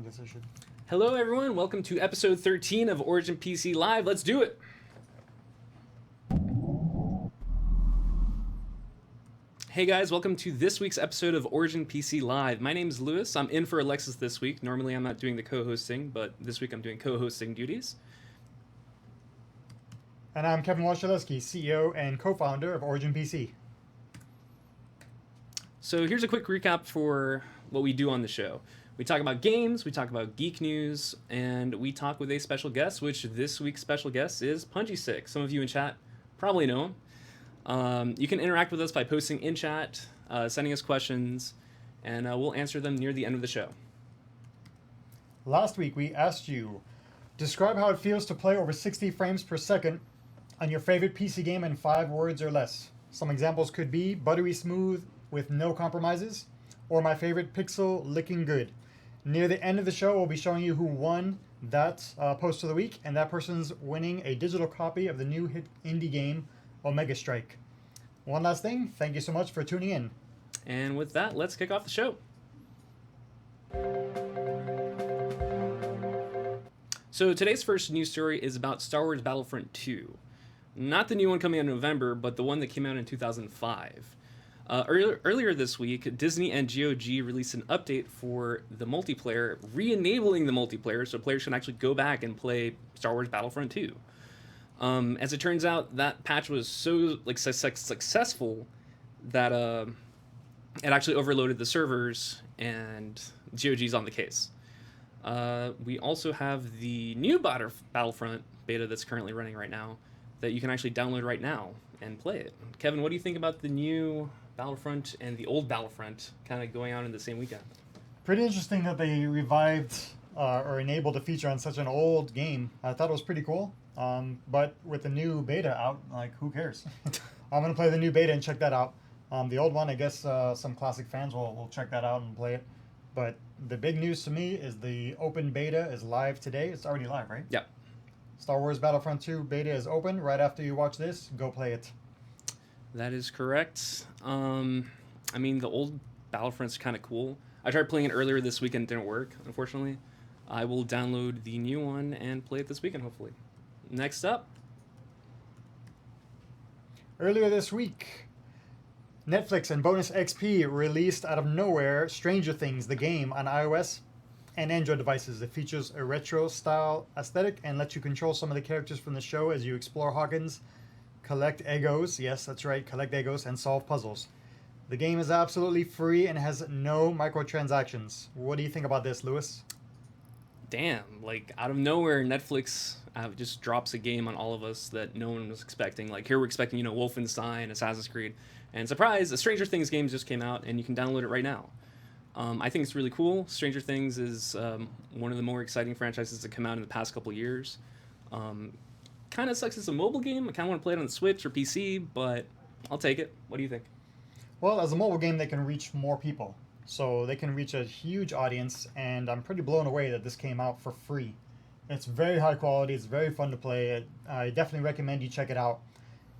I guess I should. Hello, everyone. Welcome to episode 13 of Origin PC Live. Let's do it. Hey guys, welcome to this week's episode of Origin PC Live. My name's Lewis. I'm in for Alexis this week. Normally I'm not doing the co-hosting, but this week I'm doing co-hosting duties. And I'm Kevin Washilewski, CEO and co-founder of Origin PC. So here's a quick recap for what we do on the show. We talk about games, we talk about geek news, and we talk with a special guest, which this week's special guest is Punjistick. Some of you in chat probably know him. You can interact with us by posting in chat, sending us questions, and we'll answer them near the end of the show. Last week we asked you, describe how it feels to play over 60 frames per second on your favorite PC game in 5 words or less. Some examples could be buttery smooth with no compromises, or my favorite pixel licking good. Near the end of the show, we'll be showing you who won that post of the week, and that person's winning a digital copy of the new hit indie game, Omega Strike. One last thing, thank you so much for tuning in. And with that, let's kick off the show. So today's first news story is about Star Wars Battlefront 2. Not the new one coming out in November, but the one that came out in 2005. Earlier this week, Disney and GOG released an update for the multiplayer, re-enabling the multiplayer so players can actually go back and play Star Wars Battlefront 2. As it turns out, that patch was so successful that it actually overloaded the servers, and GOG's on the case. We also have the new Battlefront beta that's currently running right now that you can actually download right now and play it. Kevin, what do you think about the new Battlefront and the old Battlefront kind of going out in the same weekend? Pretty interesting that they revived or enabled a feature on such an old game. I thought it was pretty cool. But with the new beta out, like, who cares? I'm going to play the new beta and check that out. The old one, I guess some classic fans will check that out and play it. But the big news to me is the open beta is live today. It's already live, right? Yeah. Star Wars Battlefront 2 beta is open. Right after you watch this, go play it. That is correct. I mean, the old Battlefront's kind of cool. I tried playing it earlier this weekend. It didn't work, unfortunately. I will download the new one and play it this weekend, hopefully. Next up. Earlier this week, Netflix and Bonus XP released out of nowhere Stranger Things, the game, on iOS and Android devices. It features a retro-style aesthetic and lets you control some of the characters from the show as you explore Hawkins, collect Eggos, yes, that's right, collect Eggos, and solve puzzles. The game is absolutely free and has no microtransactions. What do you think about this, Lewis? Damn, like, out of nowhere, Netflix just drops a game on all of us that no one was expecting. Like, here we're expecting, Wolfenstein, Assassin's Creed, and surprise, the Stranger Things game just came out, and you can download it right now. I think it's really cool. Stranger Things is one of the more exciting franchises that come out in the past couple years. Kind of sucks it's a mobile game. I kind of want to play it on the Switch or PC, but I'll take it. What do you think? Well, as a mobile game, they can reach more people. So they can reach a huge audience, and I'm pretty blown away that this came out for free. It's very high quality. It's very fun to play. I definitely recommend you check it out.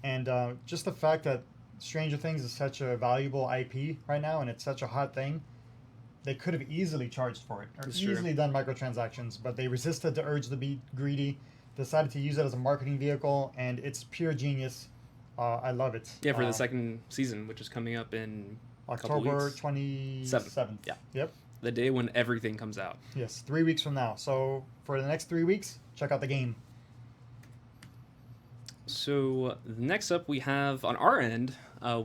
And just the fact that Stranger Things is such a valuable IP right now, and it's such a hot thing, they could have easily charged for it, or easily done microtransactions, but they resisted the urge to be greedy, decided to use it as a marketing vehicle, and it's pure genius. I love it. Yeah, for the second season, which is coming up in October 27th. Yeah. Yep. The day when everything comes out. Yes, 3 weeks from now. So for the next 3 weeks, check out the game. So next up we have, on our end,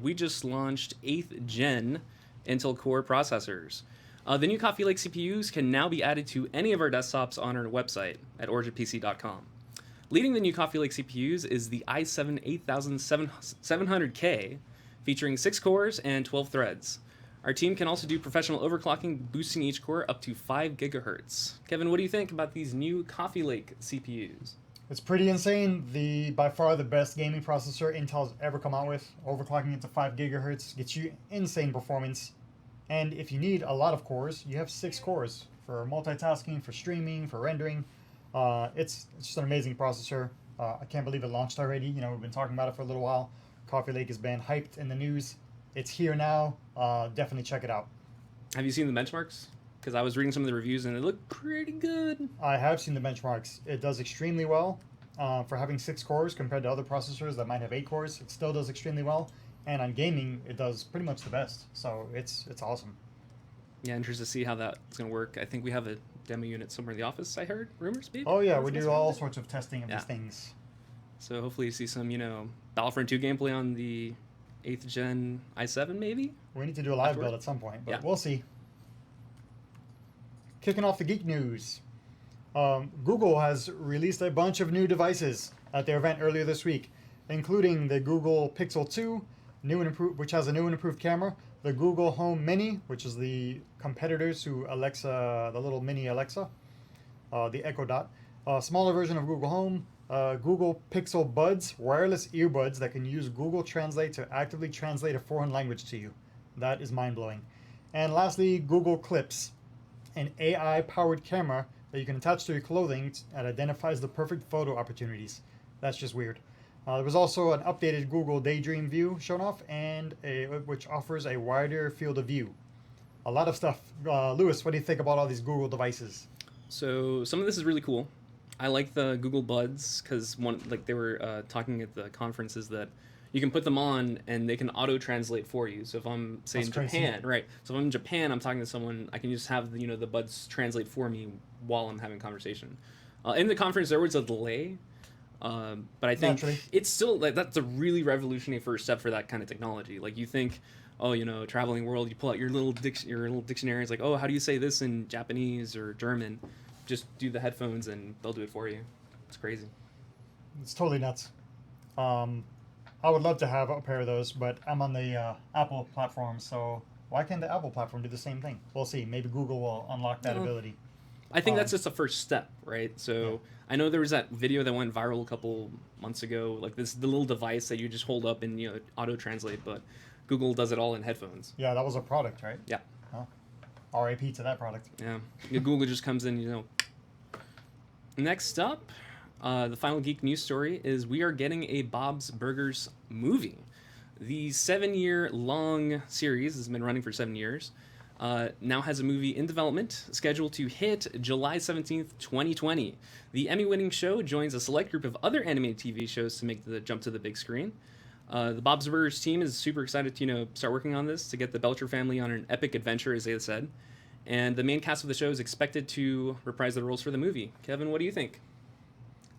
we just launched 8th Gen Intel Core processors. The new Coffee Lake CPUs can now be added to any of our desktops on our website at originpc.com. Leading the new Coffee Lake CPUs is the i7 8700K, featuring 6 cores and 12 threads. Our team can also do professional overclocking, boosting each core up to 5 gigahertz. Kevin, what do you think about these new Coffee Lake CPUs? It's pretty insane. By far the best gaming processor Intel's ever come out with. Overclocking it to 5 gigahertz gets you insane performance. And if you need a lot of cores, you have 6 cores for multitasking, for streaming, for rendering. It's just an amazing processor. I can't believe it launched already. We've been talking about it for a little while. Coffee Lake has been hyped in the news. It's here now. Definitely check it out. Have you seen the benchmarks? because I was reading some of the reviews and it looked pretty good. I have seen the benchmarks. It does extremely well for having 6 cores compared to other processors that might have 8 cores. It still does extremely well, and on gaming, it does pretty much the best. So it's awesome. Yeah, interested to see how that's going to work. I think we have a demo unit somewhere in the office, I heard. Rumors, maybe? Oh yeah, we do all sorts of testing of these things. So hopefully you see some, Battlefront 2 gameplay on the 8th gen i7, maybe? We need to do a live build at some point, but Yeah. we'll see. Kicking off the geek news. Google has released a bunch of new devices at their event earlier this week, including the Google Pixel 2, which has a new and improved camera, the Google Home Mini, which is the competitors to Alexa, the little mini Alexa, the Echo Dot, a smaller version of Google Home, Google Pixel Buds, wireless earbuds that can use Google Translate to actively translate a foreign language to you. That is mind-blowing. And lastly, Google Clips, an AI-powered camera that you can attach to your clothing that identifies the perfect photo opportunities. That's just weird. There was also an updated Google Daydream View shown off, which offers a wider field of view. A lot of stuff. Lewis, what do you think about all these Google devices? So some of this is really cool. I like the Google Buds because they were talking at the conferences that you can put them on and they can auto translate for you. So if I'm say in Japan, right? So if I'm in Japan, I'm talking to someone, I can just have the Buds translate for me while I'm having conversation. In the conference, there was a delay, but I think it's still that's a really revolutionary first step for that kind of technology. Like you think, traveling world, you pull out your little dictionary. It's like, oh, how do you say this in Japanese or German? Just do the headphones and they'll do it for you. It's crazy. It's totally nuts. I would love to have a pair of those, but I'm on the Apple platform, so why can't the Apple platform do the same thing? We'll see. Maybe Google will unlock that ability. I think that's just the first step, right? So I know there was that video that went viral a couple months ago, like the little device that you just hold up and auto translate, but Google does it all in headphones. Yeah, that was a product, right? Yeah. RIP to that product. Yeah. Google just comes in, Next up, the final geek news story is we are getting a Bob's Burgers movie. The 7-year-long series has been running for 7 years. Now has a movie in development scheduled to hit July 17th, 2020. The Emmy-winning show joins a select group of other animated TV shows to make the jump to the big screen. The Bob's Burgers team is super excited to start working on this to get the Belcher family on an epic adventure, as they said. And the main cast of the show is expected to reprise the roles for the movie. Kevin, what do you think?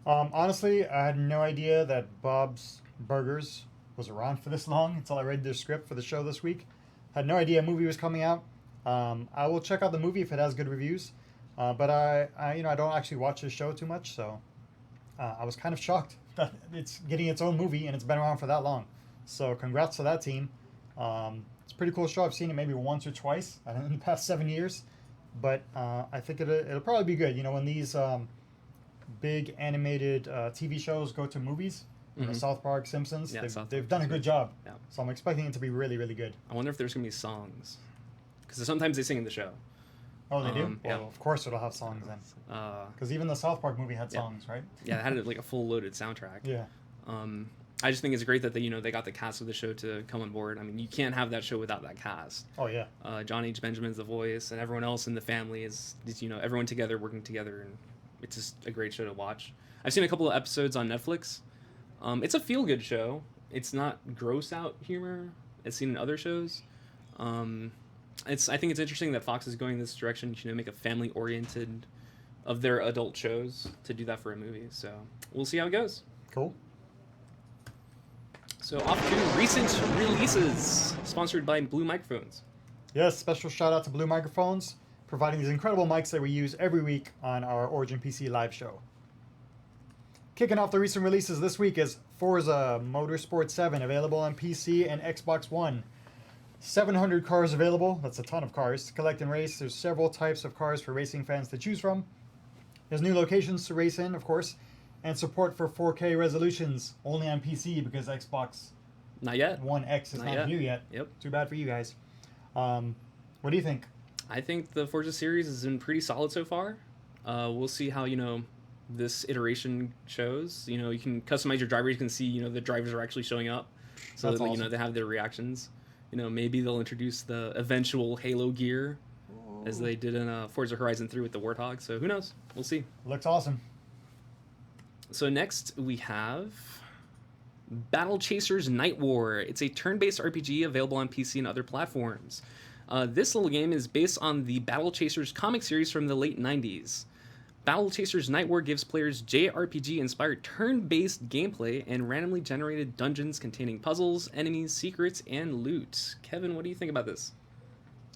Honestly, I had no idea that Bob's Burgers was around for this long until I read their script for the show this week. Had no idea a movie was coming out. I will check out the movie if it has good reviews, but I don't actually watch this show too much, so I was kind of shocked that it's getting its own movie and it's been around for that long. So congrats to that team. It's a pretty cool show. I've seen it maybe once or twice in the past 7 years, but I think it'll probably be good. When these big animated TV shows go to movies, South Park, Simpsons, they've done a good job. Yeah. So I'm expecting it to be really, really good. I wonder if there's going to be songs. Because sometimes they sing in the show. Oh, they do? Well, of course it'll have songs then. Because even the South Park movie had songs, right? Yeah, it had a full loaded soundtrack. Yeah. I just think it's great that they got the cast of the show to come on board. I mean, you can't have that show without that cast. Oh yeah. John H. Benjamin's the voice, and everyone else in the family is everyone together working together, and it's just a great show to watch. I've seen a couple of episodes on Netflix. It's a feel good show. It's not gross out humor as seen in other shows. I think it's interesting that Fox is going this direction to make a family oriented of their adult shows to do that for a movie. So we'll see how it goes. Cool. So off to recent releases, sponsored by Blue Microphones. Yes, special shout out to Blue Microphones, providing these incredible mics that we use every week on our Origin PC live show. Kicking off the recent releases this week is Forza Motorsport 7, available on PC and Xbox One. 700 cars available. That's a ton of cars to collect and race. There's several types of cars for racing fans to choose from. There's new locations to race in, of course, and support for 4K resolutions only on PC because Xbox Not yet. One X is not here yet. Yep. Too bad for you guys. What do you think? I think the Forza series has been pretty solid so far. We'll see how this iteration shows. You can customize your driver. You can see the drivers are actually showing up, so that, they have their reactions. Maybe they'll introduce the eventual Halo gear as they did in Forza Horizon 3 with the Warthog. So who knows? We'll see. Looks awesome. So next we have Battle Chasers Night War. It's a turn-based RPG available on PC and other platforms. This little game is based on the Battle Chasers comic series from the late 90s. Battle Chasers Night War gives players JRPG-inspired turn-based gameplay and randomly generated dungeons containing puzzles, enemies, secrets, and loot. Kevin, what do you think about this?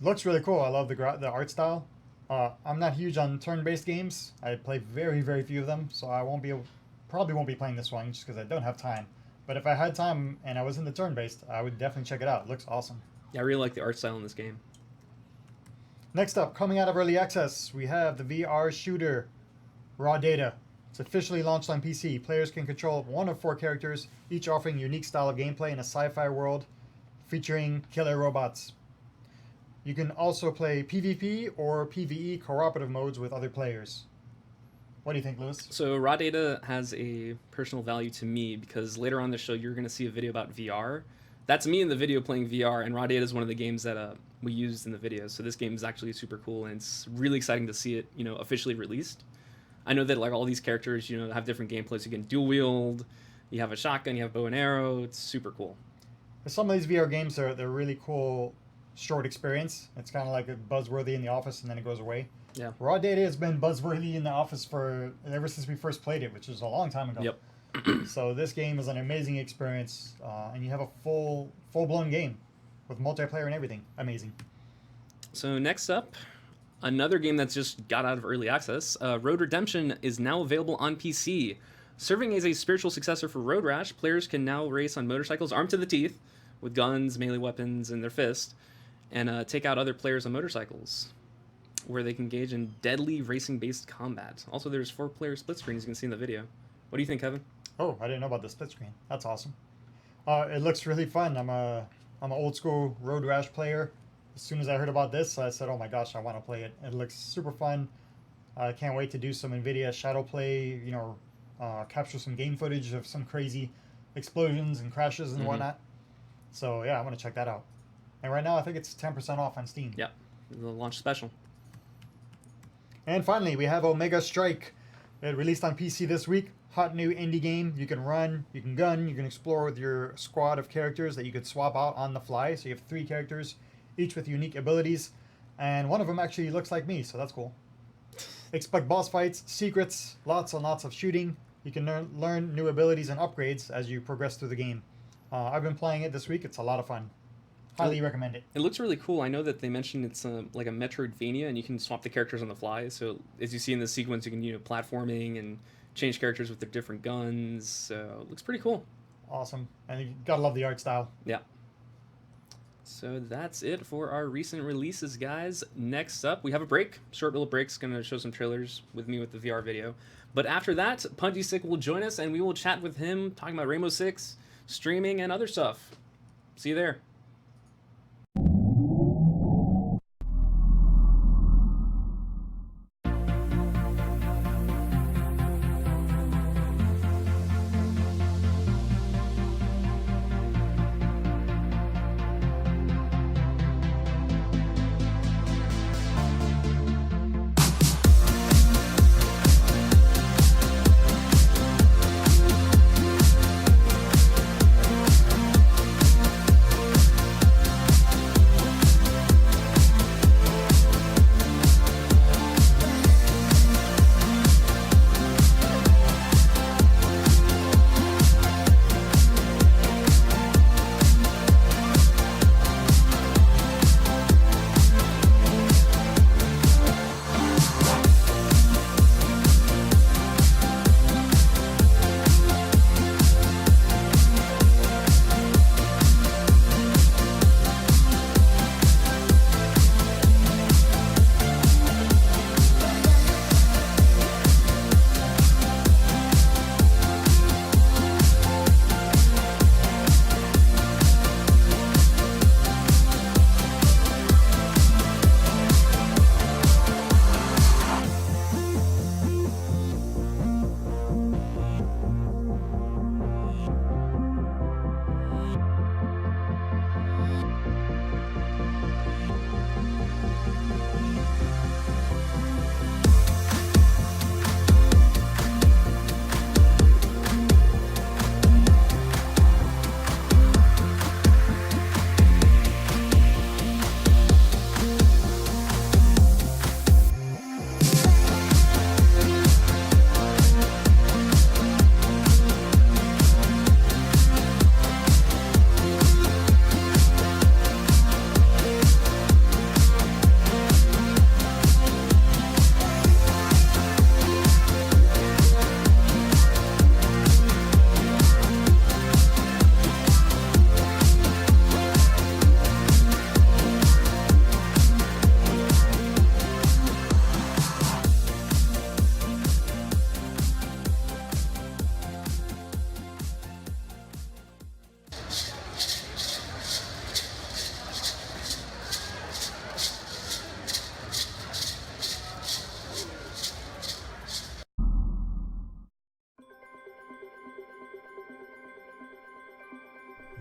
Looks really cool. I love the art style. I'm not huge on turn-based games. I play very, very few of them, so I probably won't be playing this one just because I don't have time. But if I had time and I was in the turn-based, I would definitely check it out. It looks awesome. Yeah, I really like the art style in this game. Next up, coming out of early access, we have the VR shooter Raw Data. It's officially launched on PC. Players can control one of 4 characters, each offering a unique style of gameplay in a sci-fi world featuring killer robots. You can also play PvP or PvE cooperative modes with other players. What do you think, Lewis? So Raw Data has a personal value to me because later on in the show you're going to see a video about VR. That's me in the video playing VR, and Raw Data is one of the games that we used in the video. So this game is actually super cool, and it's really exciting to see it, officially released. I know that like all these characters, have different gameplays. You can dual wield, you have a shotgun, you have bow and arrow. It's super cool. Some of these VR games they're really cool, short experience. It's kind of like a buzzworthy in the office, and then it goes away. Yeah. Raw Data has been buzzworthy in the office ever since we first played it, which was a long time ago. Yep. So this game is an amazing experience, and you have a full-blown game with multiplayer and everything. Amazing. So next up, another game that's just got out of early access. Road Redemption is now available on PC. Serving as a spiritual successor for Road Rash, players can now race on motorcycles armed to the teeth with guns, melee weapons, and their fist, and take out other players on motorcycles, where they can engage in deadly racing-based combat. Also, there's 4-player split screen, as you can see in the video. What do you think, Kevin? Oh, I didn't know about the split screen. That's awesome. It looks really fun. I'm an old school Road Rash player. As soon as I heard about this, I said, oh my gosh, I want to play it. It looks super fun. I can't wait to do some NVIDIA shadow play, capture some game footage of some crazy explosions and crashes and whatnot. So yeah, I'm going to check that out. And right now, I think it's 10% off on Steam. Yeah, the launch special. And finally, we have Omega Strike. It released on PC this week. Hot new indie game. You can run, you can gun, you can explore with your squad of characters that you could swap out on the fly. So you have 3 characters, each with unique abilities. And one of them actually looks like me, so that's cool. Expect boss fights, secrets, lots and lots of shooting. You can learn new abilities and upgrades as you progress through the game. I've been playing it this week. It's a lot of fun. Highly recommend it. It looks really cool. I know that they mentioned it's like a Metroidvania, and you can swap the characters on the fly. So as you see in the sequence, you can platforming and change characters with their different guns. So it looks pretty cool. Awesome. And you gotta love the art style. Yeah. So that's it for our recent releases, guys. Next up, we have a break. Short little break's going to show some trailers with me with the VR video. But after that, Punjistick will join us, and we will chat with him, talking about Rainbow Six, streaming, and other stuff. See you there.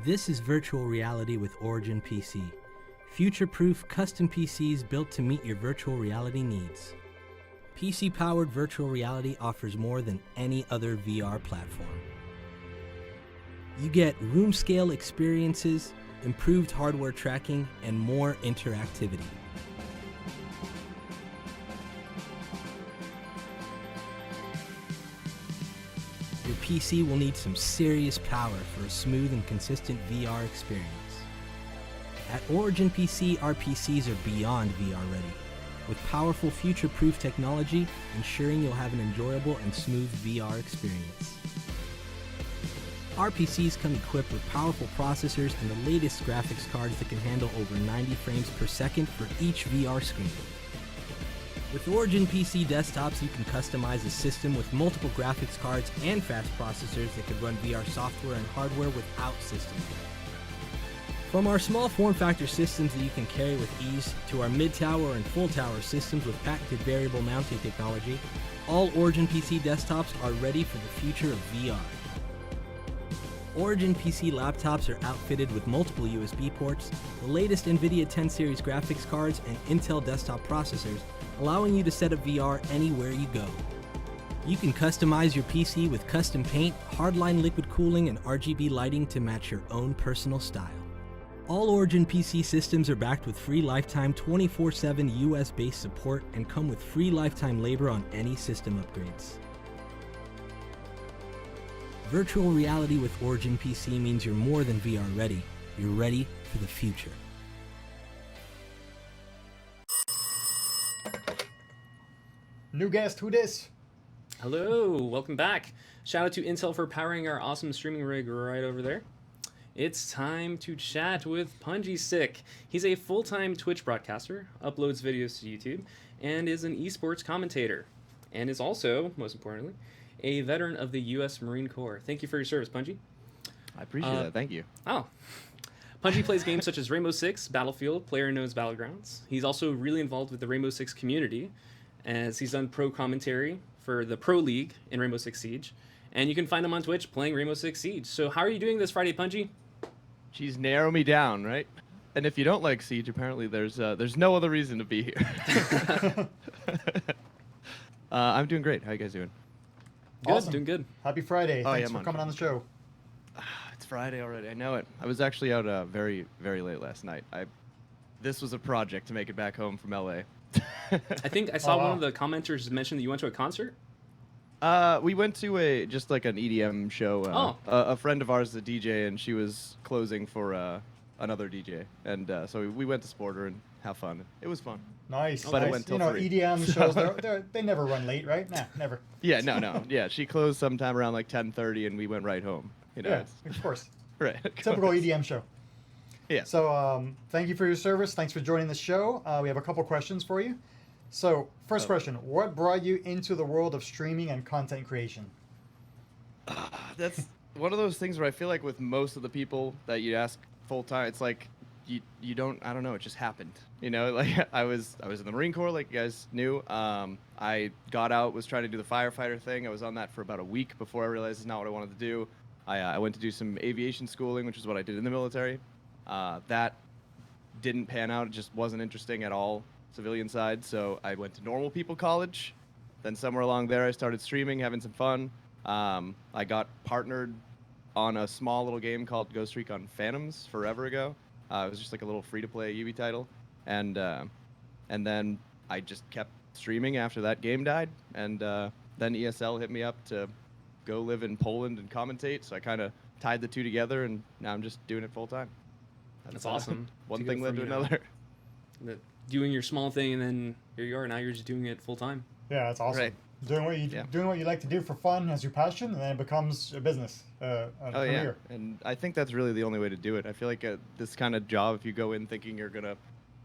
This is virtual reality with Origin PC. Future-proof custom PCs built to meet your virtual reality needs. PC-powered virtual reality offers more than any other VR platform. You get room-scale experiences, improved hardware tracking, and more interactivity. Your PC will need some serious power for a smooth and consistent VR experience. At Origin PC, our PCs are beyond VR ready, with powerful future-proof technology ensuring you'll have an enjoyable and smooth VR experience. Our PCs come equipped with powerful processors and the latest graphics cards that can handle over 90 frames per second for each VR screen. With Origin PC desktops, you can customize a system with multiple graphics cards and fast processors that can run VR software and hardware without system lag. From our small form factor systems that you can carry with ease to our mid-tower and full-tower systems with patented variable mounting technology, all Origin PC desktops are ready for the future of VR. Origin PC laptops are outfitted with multiple USB ports, the latest NVIDIA 10 series graphics cards, and Intel desktop processors, allowing you to set up VR anywhere you go. You can customize your PC with custom paint, hardline liquid cooling, and RGB lighting to match your own personal style. All Origin PC systems are backed with free lifetime 24/7 US-based support and come with free lifetime labor on any system upgrades. Virtual reality with Origin PC means you're more than VR ready. You're ready for the future. New guest, who dis? Hello, welcome back. Shout out to Intel for powering our awesome streaming rig right over there. It's time to chat with Punjistick. He's a full-time Twitch broadcaster, uploads videos to YouTube, and is an esports commentator. And is also, most importantly, a veteran of the U.S. Marine Corps. Thank you for your service, Punji. I appreciate that. Thank you. Oh. Punji plays games such as Rainbow Six, Battlefield, PlayerUnknown's Battlegrounds. He's also really involved with the Rainbow Six community, as he's done pro commentary for the Pro League in Rainbow Six Siege. And you can find him on Twitch playing Rainbow Six Siege. So how are you doing this Friday, Punji? She's narrow me down, right? And if you don't like Siege, apparently there's no other reason to be here. I'm doing great. How you guys doing? Good, Awesome. doing good. Happy Friday. Oh, Thanks yeah, for coming on the show. It's Friday already. I know it. I was actually out very, very late last night. This was a project to make it back home from LA. I think I saw wow. one of the commenters mention that you went to a concert. We went to just like an EDM show. A friend of ours is a DJ, and she was closing for another DJ, and so we went to support her and have fun. It was fun. Nice. But it nice. went till you know, 3. EDM shows, they never run late, right? Nah, never. Yeah, no. Yeah, she closed sometime around like 10:30, and we went right home. You know, Yeah, it's- of course. right. Typical EDM show. Yeah. So thank you for your service. Thanks for joining the show. We have a couple questions for you. So first question, what brought you into the world of streaming and content creation? That's one of those things where I feel like with most of the people that you ask full time, it's like you don't, I don't know, it just happened. You know, like I was in the Marine Corps, like you guys knew. I got out, was trying to do the firefighter thing. I was on that for about a week before I realized it's not what I wanted to do. I went to do some aviation schooling, which is what I did in the military. That didn't pan out. It just wasn't interesting at all, civilian side. So I went to normal people college. Then somewhere along there, I started streaming, having some fun. I got partnered on a small little game called Ghost Recon Phantoms forever ago. It was just like a little free-to-play UV title, and then I just kept streaming after that game died, and then ESL hit me up to go live in Poland and commentate. So I kind of tied the two together, and now I'm just doing it full time. That's awesome. One To go thing led to from, another. Doing your small thing, and then here you are. Now you're just doing it full time. Yeah, that's awesome. Right. Doing what you like to do for fun as your passion, and then it becomes a business, a Oh career. yeah, and I think that's really the only way to do it. I feel like this kind of job, if you go in thinking you're gonna,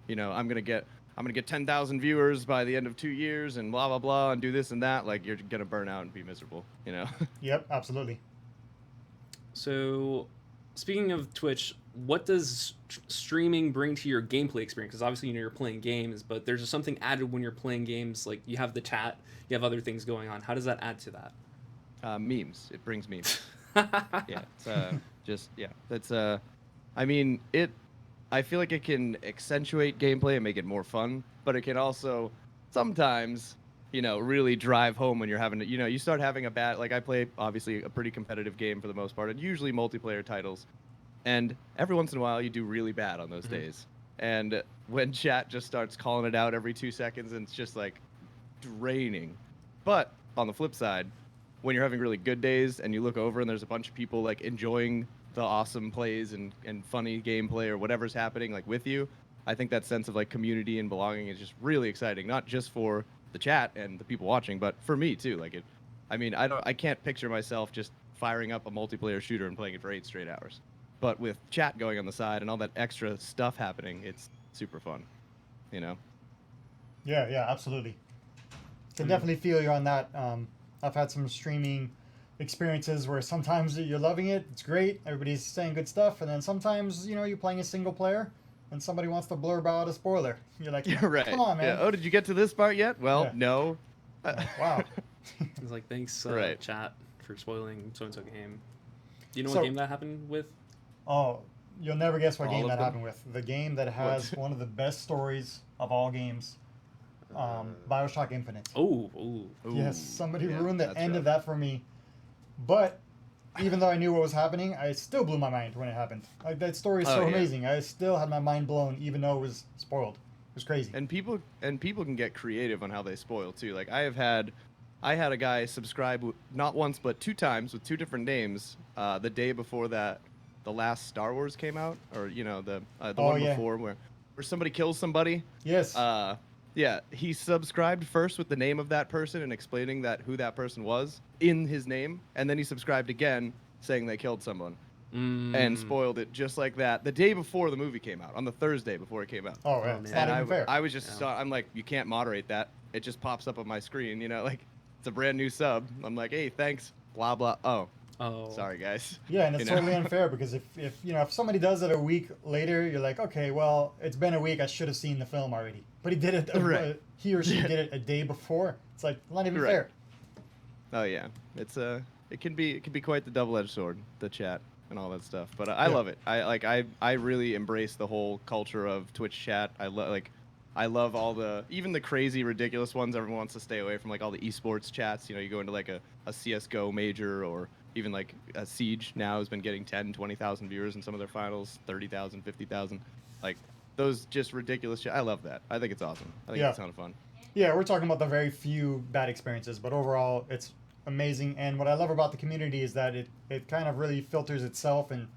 you know, I'm gonna get 10,000 viewers by the end of 2 years, and blah blah blah, and do this and that, like you're gonna burn out and be miserable, you know. Yep, absolutely. So, speaking of Twitch, what does streaming bring to your gameplay experience? Because obviously, you know, you're playing games, but there's something added when you're playing games. Like you have the chat, you have other things going on. How does that add to that? Memes. It brings memes. Yeah, it's that's I mean, I feel like it can accentuate gameplay and make it more fun, but it can also sometimes, really drive home when you're having to, you start having a bad, like I play obviously a pretty competitive game for the most part, and usually multiplayer titles. And every once in a while you do really bad on those days. And when chat just starts calling it out every 2 seconds, and it's just like draining. But on the flip side, when you're having really good days and you look over and there's a bunch of people like enjoying the awesome plays and funny gameplay or whatever's happening like with you, I think that sense of like community and belonging is just really exciting, not just for the chat and the people watching, but for me too. I can't picture myself just firing up a multiplayer shooter and playing it for 8 straight hours. But with chat going on the side and all that extra stuff happening, it's super fun, Yeah, yeah, absolutely. Can definitely feel you on that. I've had some streaming experiences where sometimes you're loving it, it's great, everybody's saying good stuff, and then sometimes you're playing a single player and somebody wants to blurb out a spoiler. You're like, You're right. come on, man. Yeah. Oh, did you get to this part yet? Well, Yeah. no. Wow. It's like, thanks, Right. chat, for spoiling so-and-so game. Do you know So- what game that happened with? Oh, you'll never guess what All game of that them? happened with. The game that has one of the best stories of all games, Bioshock Infinite. Oh, Yes, somebody yeah, ruined the that's end rough. of that for me. But even though I knew what was happening, I still blew my mind when it happened. Like, that story is so Oh, yeah. amazing. I still had my mind blown, even though it was spoiled. It was crazy. And people can get creative on how they spoil too. Like I had a guy subscribe not once but 2 times with 2 different names the day before that the last Star Wars came out, or the Oh, one yeah. before where somebody kills somebody. Yes. Yeah, he subscribed first with the name of that person and explaining who that person was in his name, and then he subscribed again saying they killed someone and spoiled it just like that the day before the movie came out, on the Thursday before it came out. Oh, yeah. man. It's And not even fair. I was just I'm like, you can't moderate that. It just pops up on my screen, like it's a brand new sub. I'm like, hey, thanks, blah blah. Oh, sorry guys. Yeah, and it's You know? totally unfair because if somebody does it a week later, you're like, okay, well, it's been a week. I should have seen the film already. But he did it. Right. He or she did it a day before. It's like not even Right. fair. Oh yeah, it's it can be quite the double-edged sword, the chat and all that stuff. But I Yeah. love it. I really embrace the whole culture of Twitch chat. I love all even the crazy, ridiculous ones everyone wants to stay away from, like all the esports chats. You go into like a CSGO major, or even like a Siege now has been getting 10, 20,000 viewers in some of their finals, 30,000, 50,000. Like those just ridiculous shit. I love that. I think it's awesome. I think Yeah. it's a ton of fun. Yeah, we're talking about the very few bad experiences, but overall, it's amazing. And what I love about the community is that it kind of really filters itself and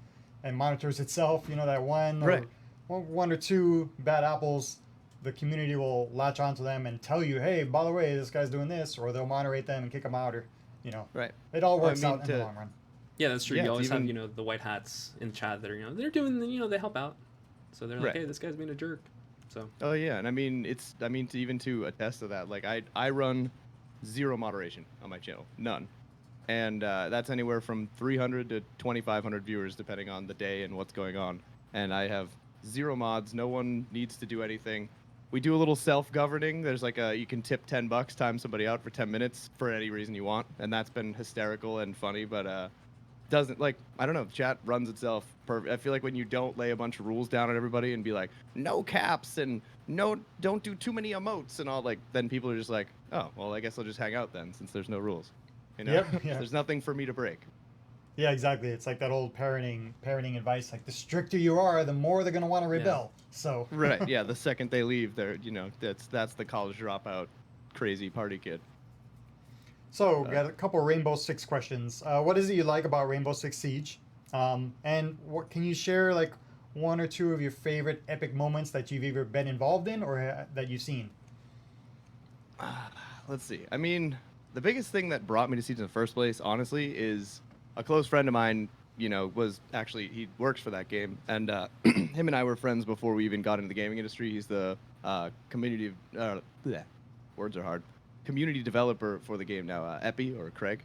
monitors itself. That Right. one or two bad apples, the community will latch onto them and tell you, hey, by the way, this guy's doing this, or they'll moderate them and kick them out, or Right. it all works mean, out in the long run. Yeah, that's true. Yeah, You it's always even- have, the white hats in the chat that are, they're doing, they help out. So they're like, Right. hey, this guy's being a jerk. So Oh yeah, and I mean to attest to that, like I run 0 moderation on my channel, none, and that's anywhere from 300 to 2,500 viewers depending on the day and what's going on, and I have 0 mods. No one needs to do anything. We do a little self-governing. There's like you can tip $10, time somebody out for 10 minutes for any reason you want, and that's been hysterical and funny, but doesn't, like, I don't know, chat runs itself perfect. I feel like when you don't lay a bunch of rules down on everybody and be like, no caps and don't do too many emotes and all, like, then people are just like, oh, well, I guess I'll just hang out then since there's no rules. Yep, yeah. There's nothing for me to break. Yeah, exactly. It's like that old parenting advice. Like, the stricter you are, the more they're gonna want to rebel. So Right, yeah, the second they leave, they're, that's the college dropout crazy party kid. So, got a couple Rainbow Six questions. What is it you like about Rainbow Six Siege? And what can you share, like, 1 or 2 of your favorite epic moments that you've either been involved in or that you've seen? Let's see. I mean, the biggest thing that brought me to Siege in the first place, honestly, is a close friend of mine, was actually, he works for that game. And him and I were friends before we even got into the gaming industry. He's the words are hard. Community developer for the game now, Epi, or Craig.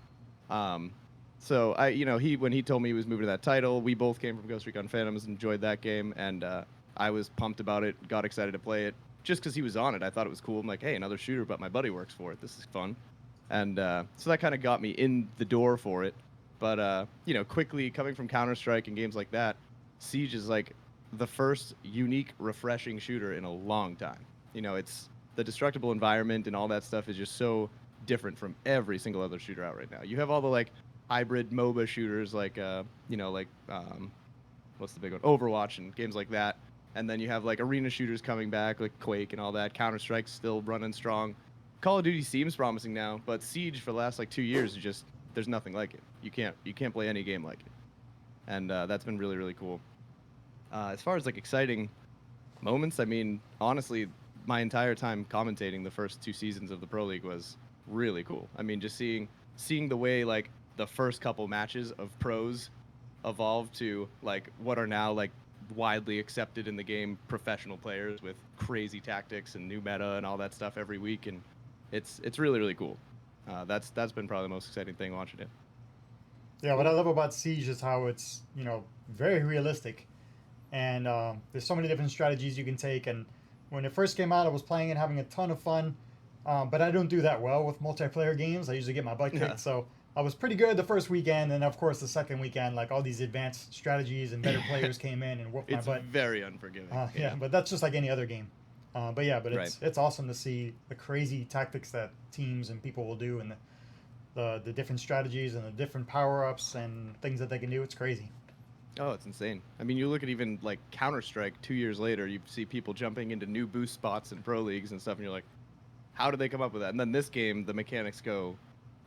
So when he told me he was moving to that title, we both came from Ghost Recon Phantoms, enjoyed that game, and I was pumped about it, got excited to play it, just because he was on it. I thought it was cool. I'm like, hey, another shooter, but my buddy works for it. This is fun. And so that kind of got me in the door for it. But quickly coming from Counter-Strike and games like that, Siege is like the first unique, refreshing shooter in a long time. You know, it's the destructible environment and all that stuff is just so different from every single other shooter out right now. You have all the like hybrid MOBA shooters like what's the big one? Overwatch and games like that. And then you have like arena shooters coming back like Quake and all that. Counter-Strike's still running strong. Call of Duty seems promising now, but Siege for the last like 2 years is just there's nothing like it. You can't play any game like it. And that's been really, really cool. As far as like exciting moments, I mean, honestly, my entire time commentating the first 2 seasons of the Pro League was really cool. I mean, just seeing the way like the first couple matches of pros evolve to like what are now like widely accepted in the game professional players with crazy tactics and new meta and all that stuff every week, and it's really, really cool. That's been probably the most exciting thing watching it. Yeah, what I love about Siege is how it's, you know, very realistic, and there's so many different strategies you can take. And when it first came out, I was playing it, having a ton of fun, but I don't do that well with multiplayer games. I usually get my butt kicked, Yeah. so I was pretty good the first weekend, and of course the second weekend, like all these advanced strategies and better players came in and whooped my It's butt. very unforgiving. Yeah, but that's just like any other game. But yeah, but Right. it's awesome to see the crazy tactics that teams and people will do, and the different strategies and the different power ups and things that they can do. It's crazy. Oh, it's insane. I mean, you look at even like Counter-Strike 2 years later, you see people jumping into new boost spots in pro leagues and stuff, and you're like, how did they come up with that? And then this game, the mechanics go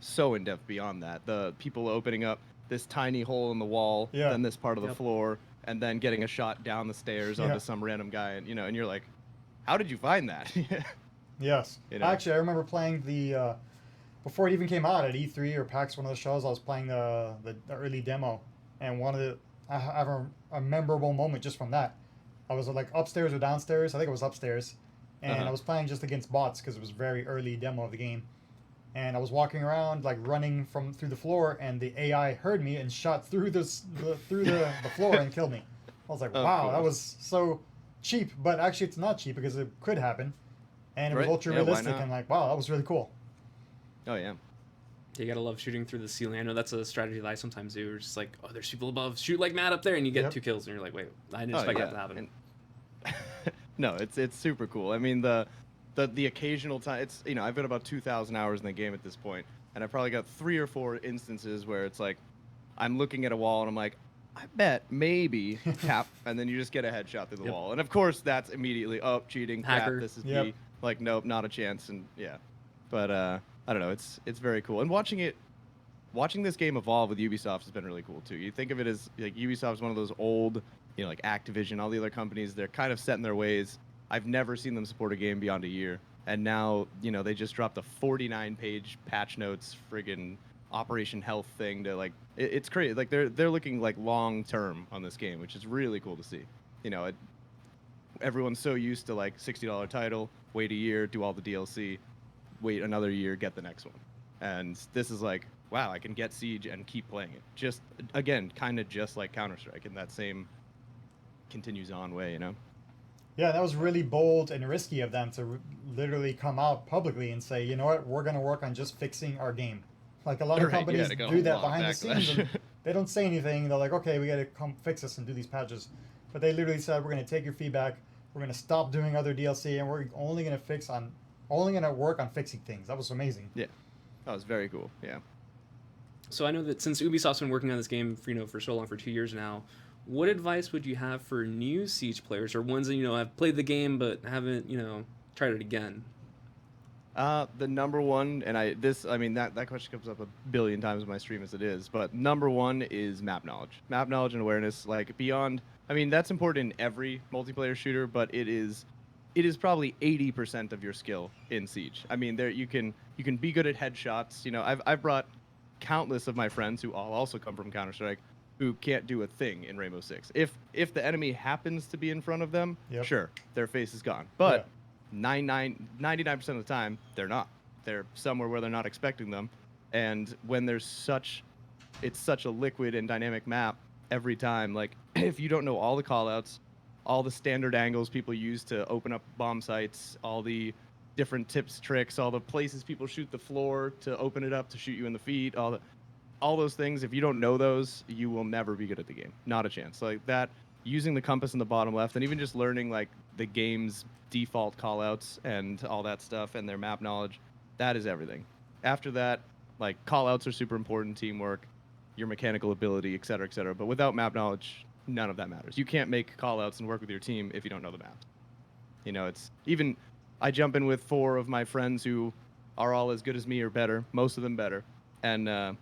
so in depth beyond that. The people opening up this tiny hole in the wall, Yeah. then this part of the Yep. floor, and then getting a shot down the stairs Yeah. onto some random guy, and and you're like, how did you find that? Yes. You know? Actually, I remember playing the before it even came out at E3 or PAX, one of the shows. I was playing the early demo, and I have a memorable moment just from that. I was like upstairs or downstairs. I think it was upstairs, and Uh-huh. I was playing just against bots because it was very early demo of the game. And I was walking around like running through the floor, and the AI heard me and shot through the floor and killed me. I was like, Of wow, that course. was so cheap. But actually, it's not cheap because it could happen, and it was Right. ultra Yeah, why realistic. not? And like, wow, that was really cool. Oh yeah. You gotta love shooting through the ceiling. I know that's a strategy that I sometimes do. We're just like, oh, there's people above. Shoot like mad up there, and you get Yep. 2 kills, and you're like, wait, I didn't Oh, expect yeah. that to happen. And- no, it's super cool. I mean, the occasional time, it's I've been about 2,000 hours in the game at this point, and I've probably got 3 or 4 instances where it's like I'm looking at a wall and I'm like, I bet maybe tap, and then you just get a headshot through the Yep. wall, and of course that's immediately cheating, Hacker. crap, this is Yep. me, like nope, not a chance, and yeah, but I don't know, it's very cool, and watching this game evolve with Ubisoft has been really cool too. You think of it as like Ubisoft's one of those old, like Activision, all the other companies, they're kind of set in their ways. I've never seen them support a game beyond a year. And now, they just dropped a 49-page patch notes friggin' Operation Health thing to like it's crazy. Like they're looking like long term on this game, which is really cool to see. Everyone's so used to like $60 title, wait a year, do all the DLC, wait another year, get the next one. And this is like, wow, I can get Siege and keep playing it. Just again, kind of just like Counter-Strike in that same continues on way. Yeah, that was really bold and risky of them to literally come out publicly and say, you know what, we're going to work on just fixing our game. Like a lot of Right, yeah, companies to go do that long behind the backlash. scenes. And they don't say anything. They're like, okay, we got to come fix this and do these patches. But they literally said, we're going to take your feedback. We're going to stop doing other DLC, and we're only going to work on fixing things. That was amazing. Yeah, that was very cool. Yeah. So I know that since Ubisoft's been working on this game for so long, for 2 years now, what advice would you have for new Siege players or ones that have played the game but haven't tried it again? The number one, and that question comes up a billion times in my stream as it is, but number one is map knowledge and awareness. Like beyond, that's important in every multiplayer shooter, but it is probably 80% of your skill in Siege. There you can be good at headshots. I've brought countless of my friends who all also come from Counter-Strike who can't do a thing in Rainbow Six. If the enemy happens to be in front of them, Yep. sure, their face is gone. But 99% of the time, they're not. They're somewhere where they're not expecting them. And when it's such a liquid and dynamic map every time, like if you don't know all the callouts, all the standard angles people use to open up bomb sites, all the different tips, tricks, all the places people shoot the floor to open it up to shoot you in the feet, all those things, if you don't know those, you will never be good at the game. Not a chance. Like that, using the compass in the bottom left, and even just learning like the game's default callouts and all that stuff and their map knowledge, that is everything. After that, like callouts are super important, teamwork, your mechanical ability, et cetera, et cetera. But without map knowledge, none of that matters. You can't make callouts and work with your team if you don't know the map. You know, it's even I jump in with 4 of my friends who are all as good as me or better, most of them better, and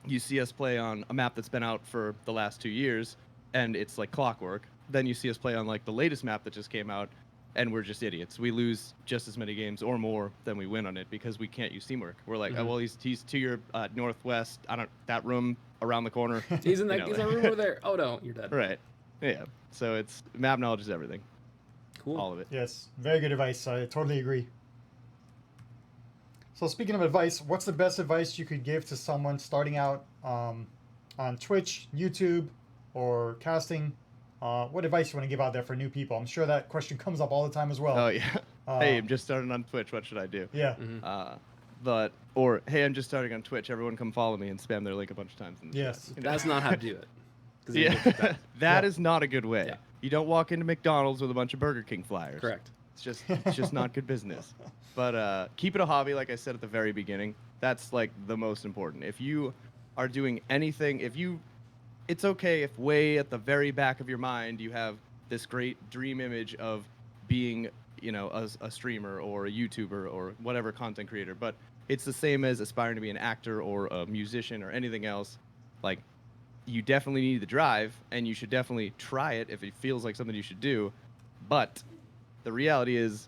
you see us play on a map that's been out for the last 2 years, and it's like clockwork. Then you see us play on like the latest map that just came out, and we're just idiots. We lose just as many games or more than we win on it because we can't use teamwork. We're like, oh, well, he's to your northwest. I don't that room around the corner. He's in that room over there. Oh no, you're dead. Right. Yeah. So it's map knowledge is everything. Cool. All of it. Yes, very good advice. I totally agree. So speaking of advice, what's the best advice you could give to someone starting out on Twitch, YouTube, or casting? What advice you want to give out there for new people? I'm sure that question comes up all the time as well. Oh yeah. Hey, I'm just starting on Twitch. What should I do? Yeah. Or hey, I'm just starting on Twitch. Everyone come follow me and spam their link a bunch of times. In the Yes. chat, you know? That's not how to do it. 'Cause Yeah. That Yeah. is not a good way. Yeah. You don't walk into McDonald's with a bunch of Burger King flyers. Correct. It's just not good business. But keep it a hobby, like I said at the very beginning. That's like the most important. If you are doing anything, it's okay if way at the very back of your mind you have this great dream image of being, you know, a streamer or a YouTuber or whatever content creator. But it's the same as aspiring to be an actor or a musician or anything else. Like, you definitely need the drive, and you should definitely try it if it feels like something you should do. But the reality is,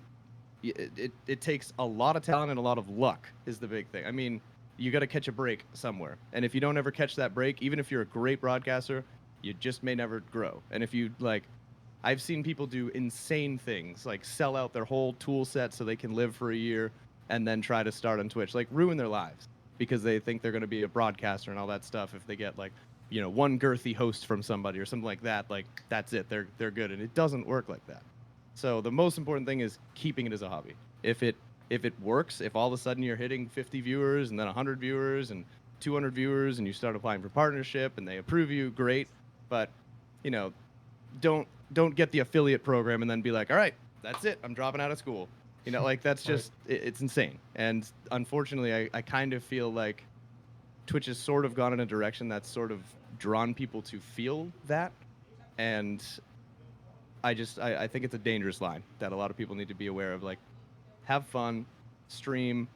it takes a lot of talent and a lot of luck is the big thing. I mean, you got to catch a break somewhere. And if you don't ever catch that break, even if you're a great broadcaster, you just may never grow. And if you, like, I've seen people do insane things, like sell out their whole tool set so they can live for a year and then try to start on Twitch, like ruin their lives because they think they're going to be a broadcaster and all that stuff. If they get like, you know, one girthy host from somebody or something like that, like that's it. They're good. And it doesn't work like that. So the most important thing is keeping it as a hobby. If it works, if all of a sudden you're hitting 50 viewers and then 100 viewers and 200 viewers and you start applying for partnership and they approve you, great. But, you know, don't get the affiliate program and then be like, all right, that's it. I'm dropping out of school. You know, like that's just, it's insane. And unfortunately, I kind of feel like Twitch has sort of gone in a direction that's sort of drawn people to feel that. And I think it's a dangerous line that a lot of people need to be aware of. Like, have fun, stream,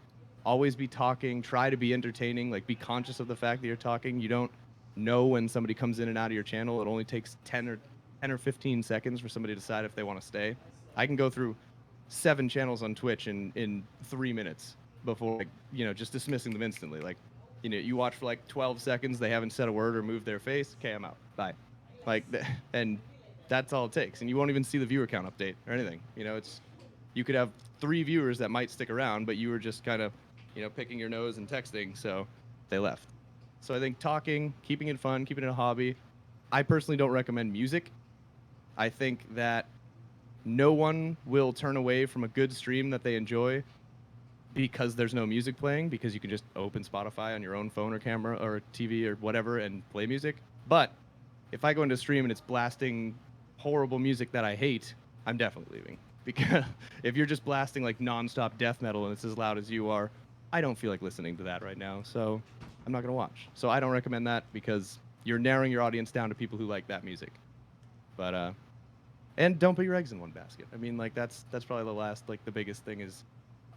always be talking, try to be entertaining, like be conscious of the fact that you're talking. You don't know when somebody comes in and out of your channel. It only takes 10 or 15 seconds for somebody to decide if they want to stay. I can go through 7 channels on Twitch in 3 minutes before, like, you know, just dismissing them instantly. Like, you know, you watch for like 12 seconds, they haven't said a word or moved their face. Okay, I'm out. Bye. Like, and that's all it takes. And you won't even see the viewer count update or anything. You know, you could have 3 viewers that might stick around, but you were just kind of, you know, picking your nose and texting, so they left. So I think talking, keeping it fun, keeping it a hobby. I personally don't recommend music. I think that no one will turn away from a good stream that they enjoy because there's no music playing, because you can just open Spotify on your own phone or camera or TV or whatever and play music. But if I go into a stream and it's blasting horrible music that I hate, I'm definitely leaving. Because if you're just blasting like nonstop death metal and it's as loud as you are, I don't feel like listening to that right now. So I'm not going to watch. So I don't recommend that because you're narrowing your audience down to people who like that music. But, and don't put your eggs in one basket. I mean, like that's probably the last, like the biggest thing is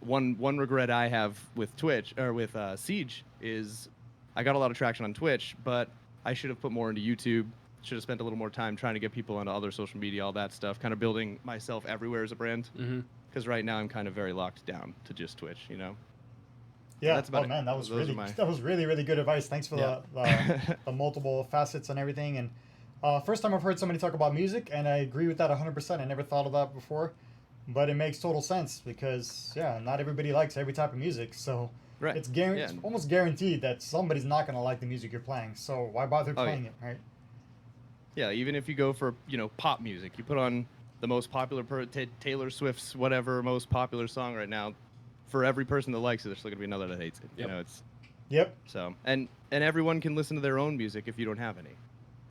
one regret I have with Twitch or with Siege is I got a lot of traction on Twitch, but I should have put more into YouTube. Should have spent a little more time trying to get people onto other social media, all that stuff, kind of building myself everywhere as a brand. Because right now I'm kind of very locked down to just Twitch, you know? Yeah. That's about Oh man, it. that was Those really really good advice. Thanks for the multiple facets and everything. And first time I've heard somebody talk about music, and I agree with that 100%. I never thought of that before, but it makes total sense because not everybody likes every type of music. So Right. it's almost guaranteed that somebody's not going to like the music you're playing. So why bother playing it, right? Yeah, even if you go for, you know, pop music, you put on the most popular Taylor Swift's whatever most popular song right now. For every person that likes it, there's still gonna be another that hates it. Yep. You know, it's Yep. so and everyone can listen to their own music if you don't have any.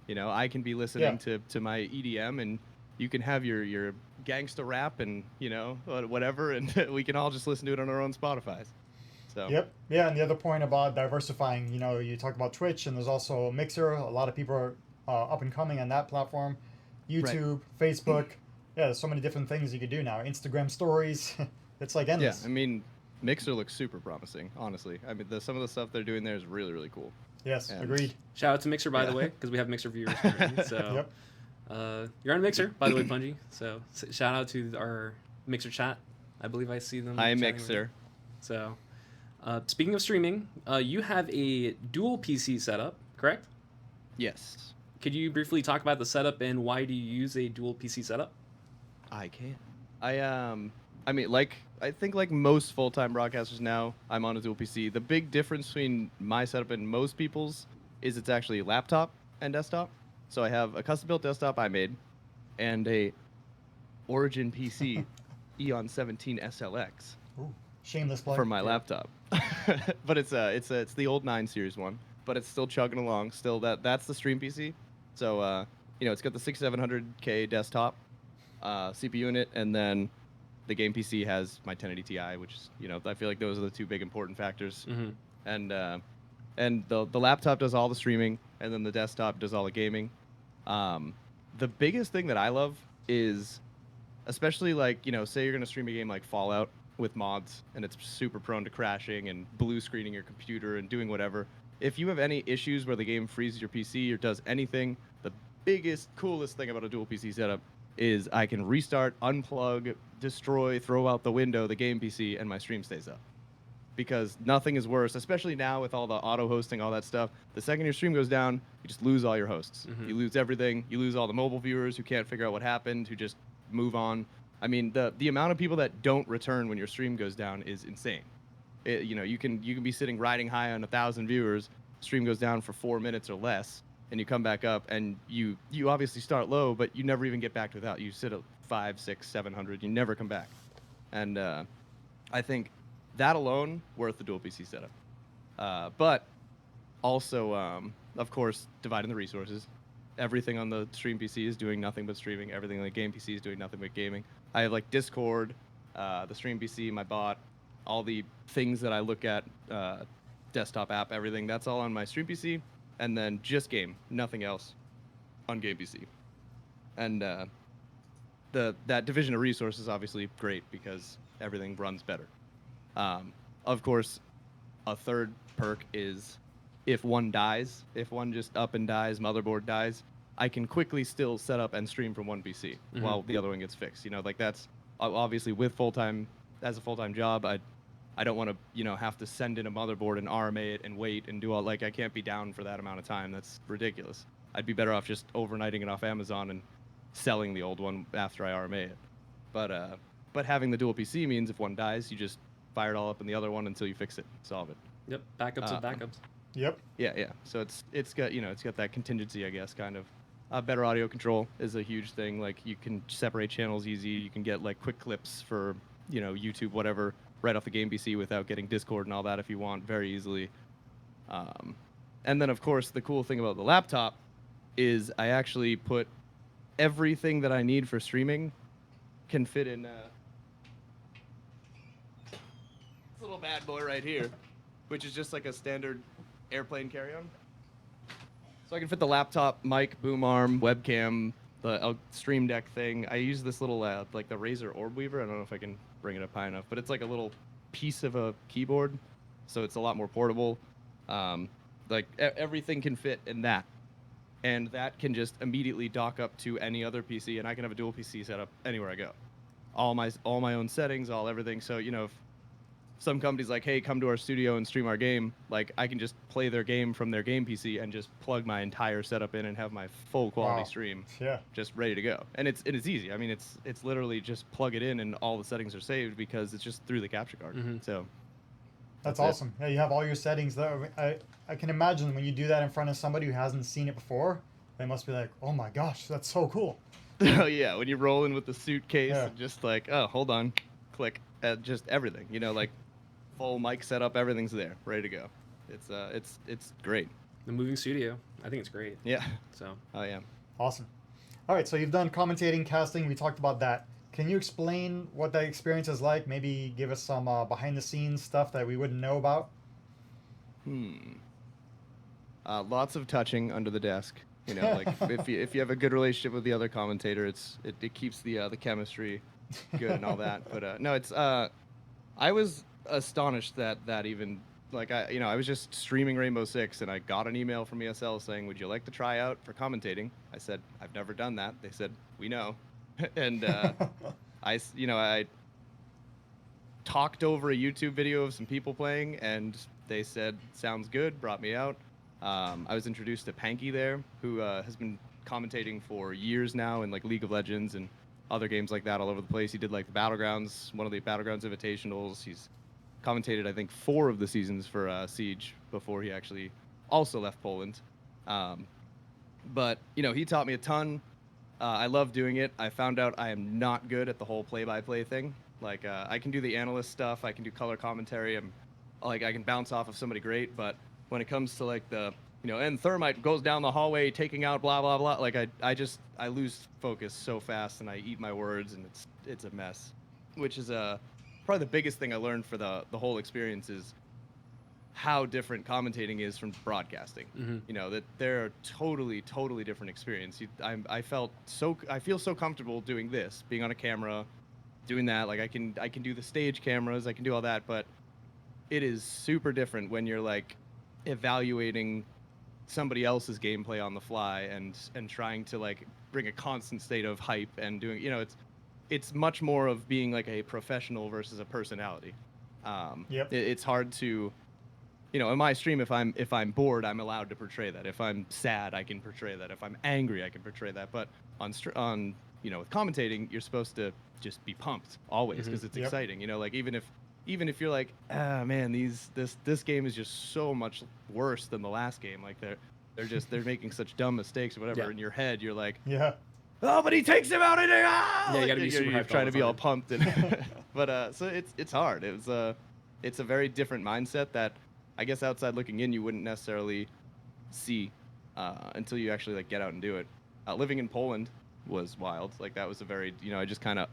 You know, I can be listening to my EDM, and you can have your gangsta rap and, you know, whatever, and we can all just listen to it on our own Spotify's. So Yep. Yeah, and the other point about diversifying, you know, you talk about Twitch, and there's also Mixer. A lot of people are up and coming on that platform. Right. YouTube, Facebook. Yeah, there's so many different things you could do now. Instagram stories. It's like endless. yeah, I mean, Mixer looks super promising, honestly. I mean, some of the stuff they're doing there is really, really cool. Yes, And- agreed. Shout out to Mixer, by the Yeah. way, because we have Mixer viewers currently. So Yep. you're on Mixer, by the way, Punji. So shout out to our Mixer chat. I believe I see them. Hi, chatting with Mixer. you. So speaking of streaming, you have a dual PC setup, correct? Yes, Could you briefly talk about the setup and why do you use a dual PC setup? I can. I mean, like I think like most full-time broadcasters now, I'm on a dual PC. The big difference between my setup and most people's is it's actually laptop and desktop. So I have a custom-built desktop I made, and a Origin PC Eon 17 SLX Ooh, shameless plug. for my laptop. But it's the old 9 series one, but it's still chugging along. Still that's the stream PC. So you know, it's got the 6700K desktop CPU in it, and then the game PC has my 1080 Ti, which is, you know, I feel like those are the two big important factors. Mm-hmm. And the laptop does all the streaming, and then the desktop does all the gaming. The biggest thing that I love is, especially like, you know, say you're gonna stream a game like Fallout with mods, and it's super prone to crashing and blue screening your computer and doing whatever. If you have any issues where the game freezes your PC or does anything, the biggest, coolest thing about a dual PC setup is I can restart, unplug, destroy, throw out the window the game PC, and my stream stays up. Because nothing is worse, especially now with all the auto hosting, all that stuff. The second your stream goes down, you just lose all your hosts. Mhm. You lose everything. You lose all the mobile viewers who can't figure out what happened, who just move on. I mean, the amount of people that don't return when your stream goes down is insane. You know, you can be sitting riding high on 1,000 viewers, stream goes down for 4 minutes or less, and you come back up, and you obviously start low, but you never even get back to that. You sit at 500, 600, 700, you never come back. And I think that alone worth the dual PC setup. But also, of course, dividing the resources. Everything on the stream PC is doing nothing but streaming. Everything on the game PC is doing nothing but gaming. I have like Discord, the stream PC, my bot, all the things that I look at, desktop app, everything. That's all on my stream PC, and then just game, nothing else, on game PC. And that division of resources is obviously great because everything runs better. Of course, a third perk is if one dies, if one just up and dies, motherboard dies, I can quickly still set up and stream from one PC while the other one gets fixed. You know, like that's obviously with as a full-time job, I don't want to, you know, have to send in a motherboard and RMA it and wait and do all, like, I can't be down for that amount of time. That's ridiculous. I'd be better off just overnighting it off Amazon and selling the old one after I RMA it. But having the dual PC means if one dies, you just fire it all up in the other one until you fix it, solve it. Yep, backups of backups. Yep. Yeah. So it's got, you know, it's got that contingency, I guess, kind of. Better audio control is a huge thing. Like, you can separate channels easy. You can get like quick clips for, you know, YouTube, whatever, right off the game PC without getting Discord and all that if you want, very easily. And then of course the cool thing about the laptop is I actually put everything that I need for streaming can fit in this little bad boy right here, which is just like a standard airplane carry-on. So I can fit the laptop, mic, boom arm, webcam, the stream deck thing. I use this little like the Razer Orb Weaver. I don't know if I can bring it up high enough, but it's like a little piece of a keyboard, so it's a lot more portable. Like everything can fit in that, and that can just immediately dock up to any other PC, and I can have a dual PC set up anywhere I go. All my own settings, all everything. So, you know, if some company's like, hey, come to our studio and stream our game, like, I can just play their game from their game PC and just plug my entire setup in and have my full quality Wow. stream Yeah. just ready to go. And it's easy. I mean, it's literally just plug it in and all the settings are saved because it's just through the capture card. So That's it. awesome. Yeah, you have all your settings there. I can imagine when you do that in front of somebody who hasn't seen it before, they must be like, oh my gosh, that's so cool. Oh yeah, when you roll in with the suitcase Yeah. and just like, oh, hold on, click, just everything. You know, like full mic setup, everything's there, ready to go. It's great. The moving studio. I think it's great. Yeah. So Oh yeah. Awesome. All right, so you've done commentating, casting. We talked about that. Can you explain what that experience is like? Maybe give us some behind the scenes stuff that we wouldn't know about. Lots of touching under the desk. You know, like if you have a good relationship with the other commentator, it keeps the chemistry good and all that. But no, it's I was astonished that even like I was just streaming Rainbow Six and I got an email from ESL saying, "Would you like to try out for commentating?" I said, "I've never done that." They said, "We know," and I talked over a YouTube video of some people playing, and they said, "Sounds good." Brought me out. I was introduced to Panky there, who has been commentating for years now in like League of Legends and other games like that all over the place. He did like the Battlegrounds, one of the Battlegrounds Invitationals. He's commentated, I think, 4 of the seasons for Siege before he actually also left Poland. But he taught me a ton. I love doing it. I found out I am not good at the whole play-by-play thing. Like I can do the analyst stuff, I can do color commentary. I can bounce off of somebody great, but when it comes to like the and Thermite goes down the hallway taking out blah blah blah, like I lose focus so fast and I eat my words and it's a mess, which is probably the biggest thing I learned for the whole experience is how different commentating is from broadcasting. Mm-hmm. That they're totally different experience. I feel so comfortable doing this, being on a camera, doing that. Like I can do the stage cameras, I can do all that, but it is super different when you're like evaluating somebody else's gameplay on the fly and trying to like bring a constant state of hype and doing it's much more of being like a professional versus a personality. Yep. It's hard to in my stream, if I'm bored, I'm allowed to portray that. If I'm sad, I can portray that. If I'm angry, I can portray that. But on with commentating, you're supposed to just be pumped always because it's exciting. Like even if you're like, ah man, this game is just so much worse than the last game. Like they're making such dumb mistakes or whatever. Yeah. In your head, you're like, Yeah. oh, but he takes him out and Yeah, you gotta be super you're hyped trying all to the be all time. pumped and but so it's hard. It's a very different mindset that I guess outside looking in you wouldn't necessarily see until you actually like get out and do it. Living in Poland was wild. Like that was a very I just kind of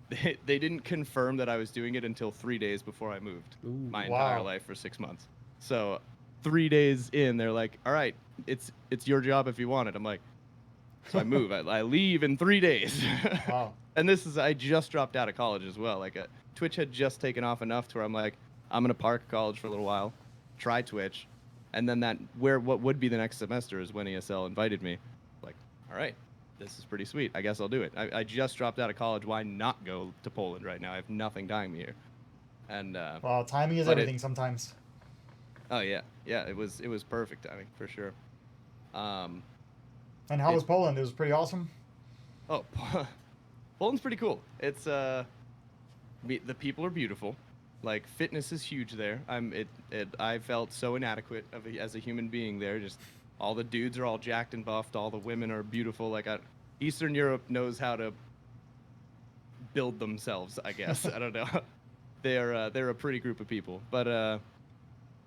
they didn't confirm that I was doing it until 3 days before I moved my entire life for 6 months. So 3 days in, they're like, "All right, it's your job if you want it." I'm like, so I move. I leave in 3 days. Wow. And I just dropped out of college as well. Like Twitch had just taken off enough to where I'm like, I'm gonna park college for a little while, try Twitch, and then what would be the next semester is when ESL invited me. Like, all right, this is pretty sweet. I guess I'll do it. I just dropped out of college. Why not go to Poland right now? I have nothing dying me here. And Well, timing is everything sometimes. oh yeah, it was perfect timing for sure. And how was Poland? It was pretty awesome. Oh, Poland's pretty cool. It's the people are beautiful. Like fitness is huge there. I felt so inadequate as a human being there. Just all the dudes are all jacked and buffed. All the women are beautiful. Like Eastern Europe knows how to build themselves, I guess. I don't know. They're a pretty group of people. But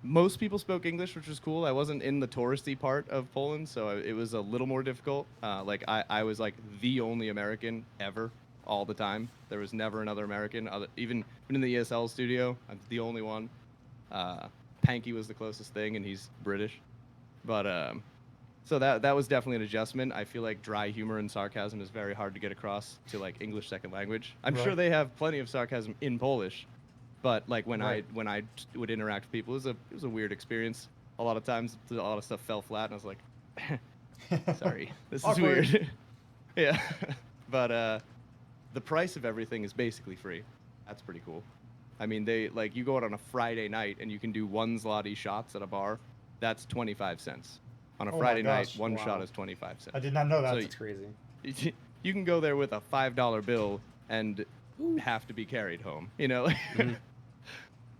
most people spoke English, which was cool. I wasn't in the touristy part of Poland, so it was a little more difficult. Like I was like the only American ever. All the time. There was never another American. Even in the ESL studio, I'm the only one. Panky was the closest thing, and he's British. But so that was definitely an adjustment. I feel like dry humor and sarcasm is very hard to get across to like English second language. I'm sure they have plenty of sarcasm in Polish, but like when I would interact with people, it was a weird experience. A lot of times, a lot of stuff fell flat, and I was like, sorry, this is weird. Yeah, but the price of everything is basically free. That's pretty cool. I mean, you go out on a Friday night and you can do 1 zloty shots at a bar. That's 25 cents. On a Friday night, one shot is 25 cents. I did not know that. So That's crazy. You can go there with a $5 bill and have to be carried home.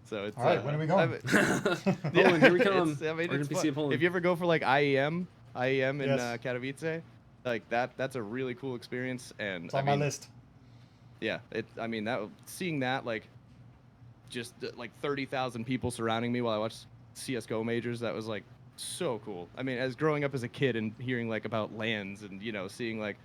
So it's all right. When are we going? Poland, here we come. It's PC fun. of Poland. If you ever go for like IEM in Yes. Katowice, like that's a really cool experience. And It's on my list. Yeah, seeing that like just like 30,000 people surrounding me while I watched CS:GO majors, that was like so cool. I mean, as growing up as a kid and hearing like about LANs and seeing like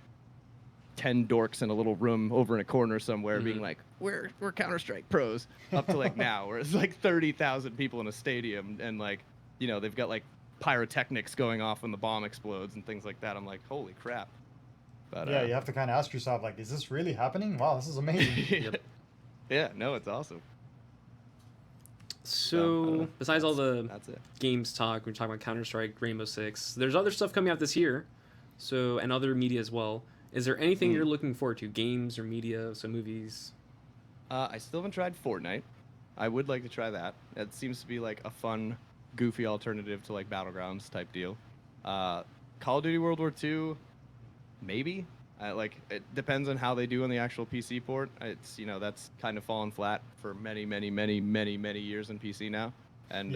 10 dorks in a little room over in a corner somewhere being like, we're Counter-Strike pros, up to like now where it's like 30,000 people in a stadium and like, they've got like pyrotechnics going off when the bomb explodes and things like that. I'm like, holy crap. But Yeah, you have to kind of ask yourself, like, is this really happening? Wow, this is amazing. Yep. Yeah, no, it's awesome. So, besides all the That's it. games talk, we're talking about Counter-Strike, Rainbow Six. There's other stuff coming out this year, so and other media as well. Is there anything you're looking forward to? Games or media, so movies? I still haven't tried Fortnite. I would like to try that. It seems to be like a fun, goofy alternative to like Battlegrounds type deal. Call of Duty World War II, maybe. It depends on how they do on the actual PC port. It's that's kind of fallen flat for many years in PC now, and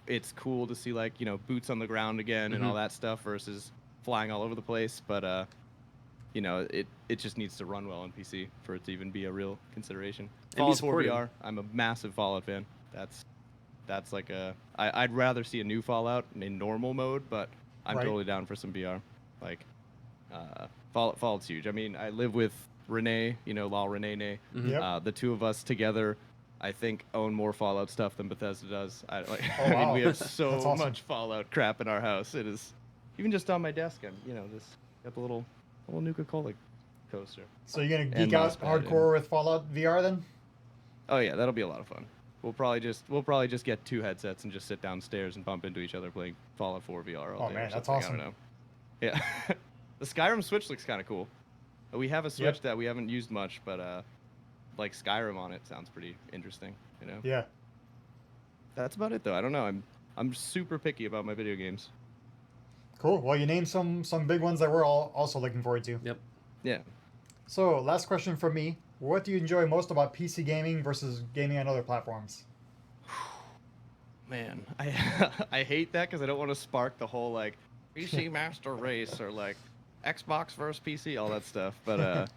it's cool to see like boots on the ground again and all that stuff versus flying all over the place. But it just needs to run well on PC for it to even be a real consideration. Fallout 4 VR, I'm a massive Fallout fan. That's like I'd rather see a new Fallout in normal mode, but I'm totally down for some VR. Like, Fallout's huge. I mean, I live with Renee, Lal Renee. The two of us together, I think, own more Fallout stuff than Bethesda does. I mean, we have so much Fallout crap in our house. It is even just on my desk. I'm, this got the little Nuka-Cola coaster. So you're gonna geek out hardcore with Fallout VR then? Oh yeah, that'll be a lot of fun. We'll probably just get 2 headsets and just sit downstairs and bump into each other playing Fallout 4 VR all day. Oh man, or that's something. awesome. I don't know. Yeah, the Skyrim Switch looks kind of cool. We have a Switch that we haven't used much, but like Skyrim on it sounds pretty interesting. Yeah. That's about it though. I don't know. I'm super picky about my video games. Cool. Well, you named some big ones that we're all also looking forward to. Yep. Yeah. So, last question from me. What do you enjoy most about PC gaming versus gaming on other platforms? Man, I hate that because I don't want to spark the whole like PC master race or like Xbox versus PC, all that stuff. But I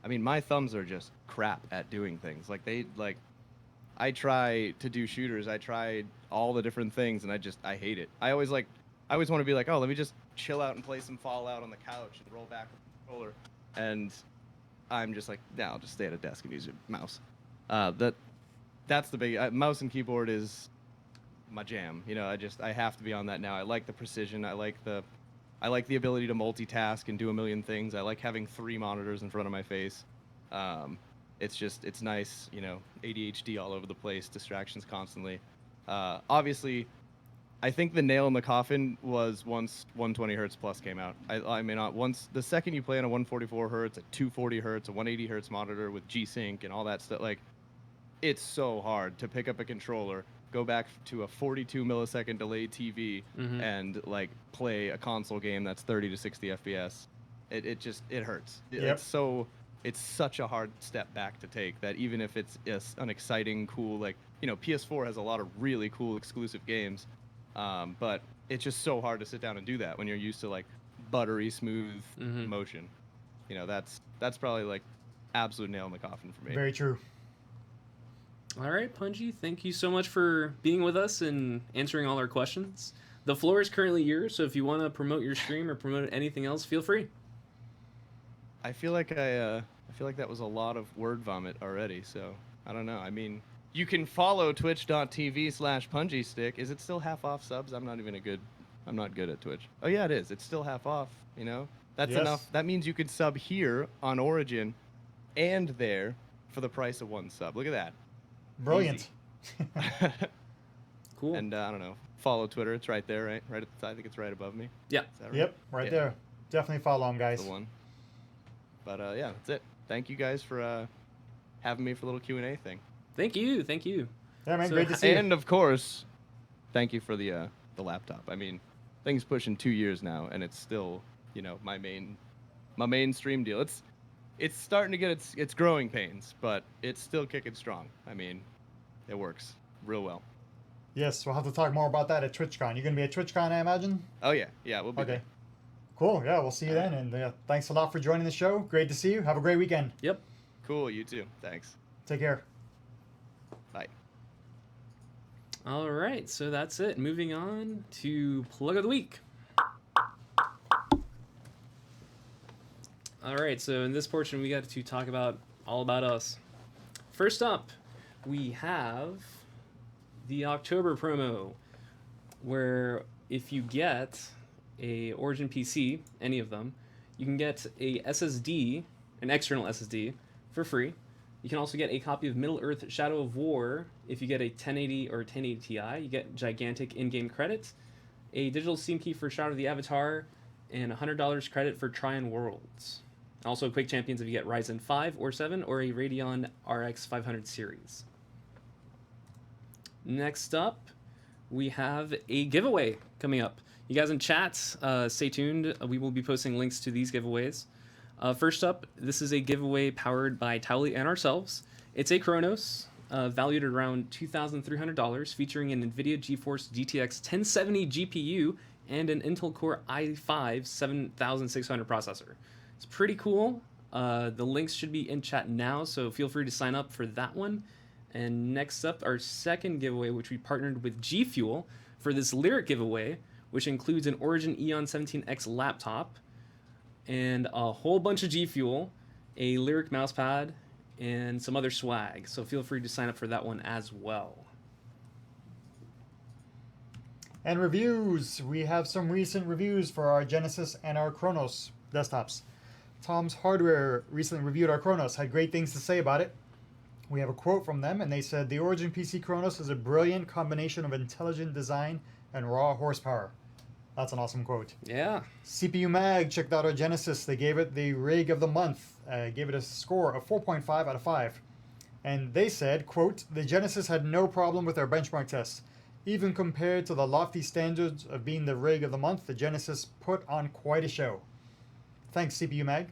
mean, my thumbs are just crap at doing things. I try to do shooters. I tried all the different things, and I hate it. I always want to be like, oh, let me just chill out and play some Fallout on the couch and roll back with the controller. And I'm just like, nah, I'll just stay at a desk and use your mouse. That's the big mouse and keyboard is my jam. I have to be on that now. I like the precision. I like the ability to multitask and do a million things. I like having 3 monitors in front of my face. It's nice, ADHD all over the place, distractions constantly. Obviously, I think the nail in the coffin was once 120 hertz plus came out. I mean, once the second you play on a 144 hertz, a 240 hertz, a 180 hertz monitor with G-Sync and all that stuff, like, it's so hard to pick up a controller, go back to a 42 millisecond delayed TV, and like play a console game that's 30 to 60 FPS. It hurts. It's such a hard step back to take that even if it's an exciting, cool, like, PS4 has a lot of really cool exclusive games. But it's just so hard to sit down and do that when you're used to like buttery smooth motion. That's probably like absolute nail in the coffin for me. Very true. All right, Punji, thank you so much for being with us and answering all our questions. The floor is currently yours, so if you want to promote your stream or promote anything else, feel free. I feel like that was a lot of word vomit already, so I don't know. I mean, you can follow twitch.tv/Punjistick. Is it still half off subs? I'm not good at Twitch. Oh yeah, it is. It's still half off, That's enough. That means you could sub here on Origin and there for the price of 1 sub. Look at that. Brilliant. Cool. And I don't know. Follow Twitter. It's right there, right? Right at the, I think it's right above me. Yeah. Right? Yep, right there. Definitely follow them, guys. The one. But yeah, that's it. Thank you guys for having me for a little Q&A thing. Thank you. Yeah, man, great to see you. And of course, thank you for the laptop. I mean, things pushing 2 years now, and it's still, my main stream deal. It's starting to get its growing pains, but it's still kicking strong. I mean, it works real well. Yes, we'll have to talk more about that at TwitchCon. You're going to be at TwitchCon, I imagine? Oh, yeah. Yeah, we'll be there. Cool. Yeah, we'll see you then. And thanks a lot for joining the show. Great to see you. Have a great weekend. Yep. Cool. You too. Thanks. Take care. Bye. All right, so that's it. Moving on to Plug of the Week. All right, so in this portion, we got to talk about all about us. First up, we have the October promo, where if you get a Origin PC, any of them, you can get a SSD, an external SSD, for free. You can also get a copy of Middle-earth: Shadow of War. If you get a 1080 or 1080 Ti, you get gigantic in-game credits, a digital Steam key for Shadow of the Avatar, and $100 credit for Tryon Worlds. Also, Quake Champions if you get Ryzen 5 or 7 or a Radeon RX 500 series. Next up, we have a giveaway coming up. You guys in chat, stay tuned. We will be posting links to these giveaways. First up, this is a giveaway powered by Towley and ourselves. It's a Chronos, valued at around $2,300, featuring an NVIDIA GeForce GTX 1070 GPU and an Intel Core i5 7600 processor. It's pretty cool. The links should be in chat now, so feel free to sign up for that one. And next up, our second giveaway, which we partnered with G Fuel for this Lyric giveaway, which includes an Origin Eon 17X laptop and a whole bunch of G Fuel, a Lyric mousepad, and some other swag. So feel free to sign up for that one as well. And reviews. We have some recent reviews for our Genesis and our Chronos desktops. Tom's Hardware recently reviewed our Chronos, had great things to say about it. We have a quote from them, and they said, "The Origin PC Chronos is a brilliant combination of intelligent design and raw horsepower." That's an awesome quote. Yeah. CPU Mag checked out our Genesis. They gave it the rig of the month, gave it a score of 4.5 out of 5. And they said, quote, "The Genesis had no problem with our benchmark tests. Even compared to the lofty standards of being the rig of the month, the Genesis put on quite a show." Thanks, CPU Mag.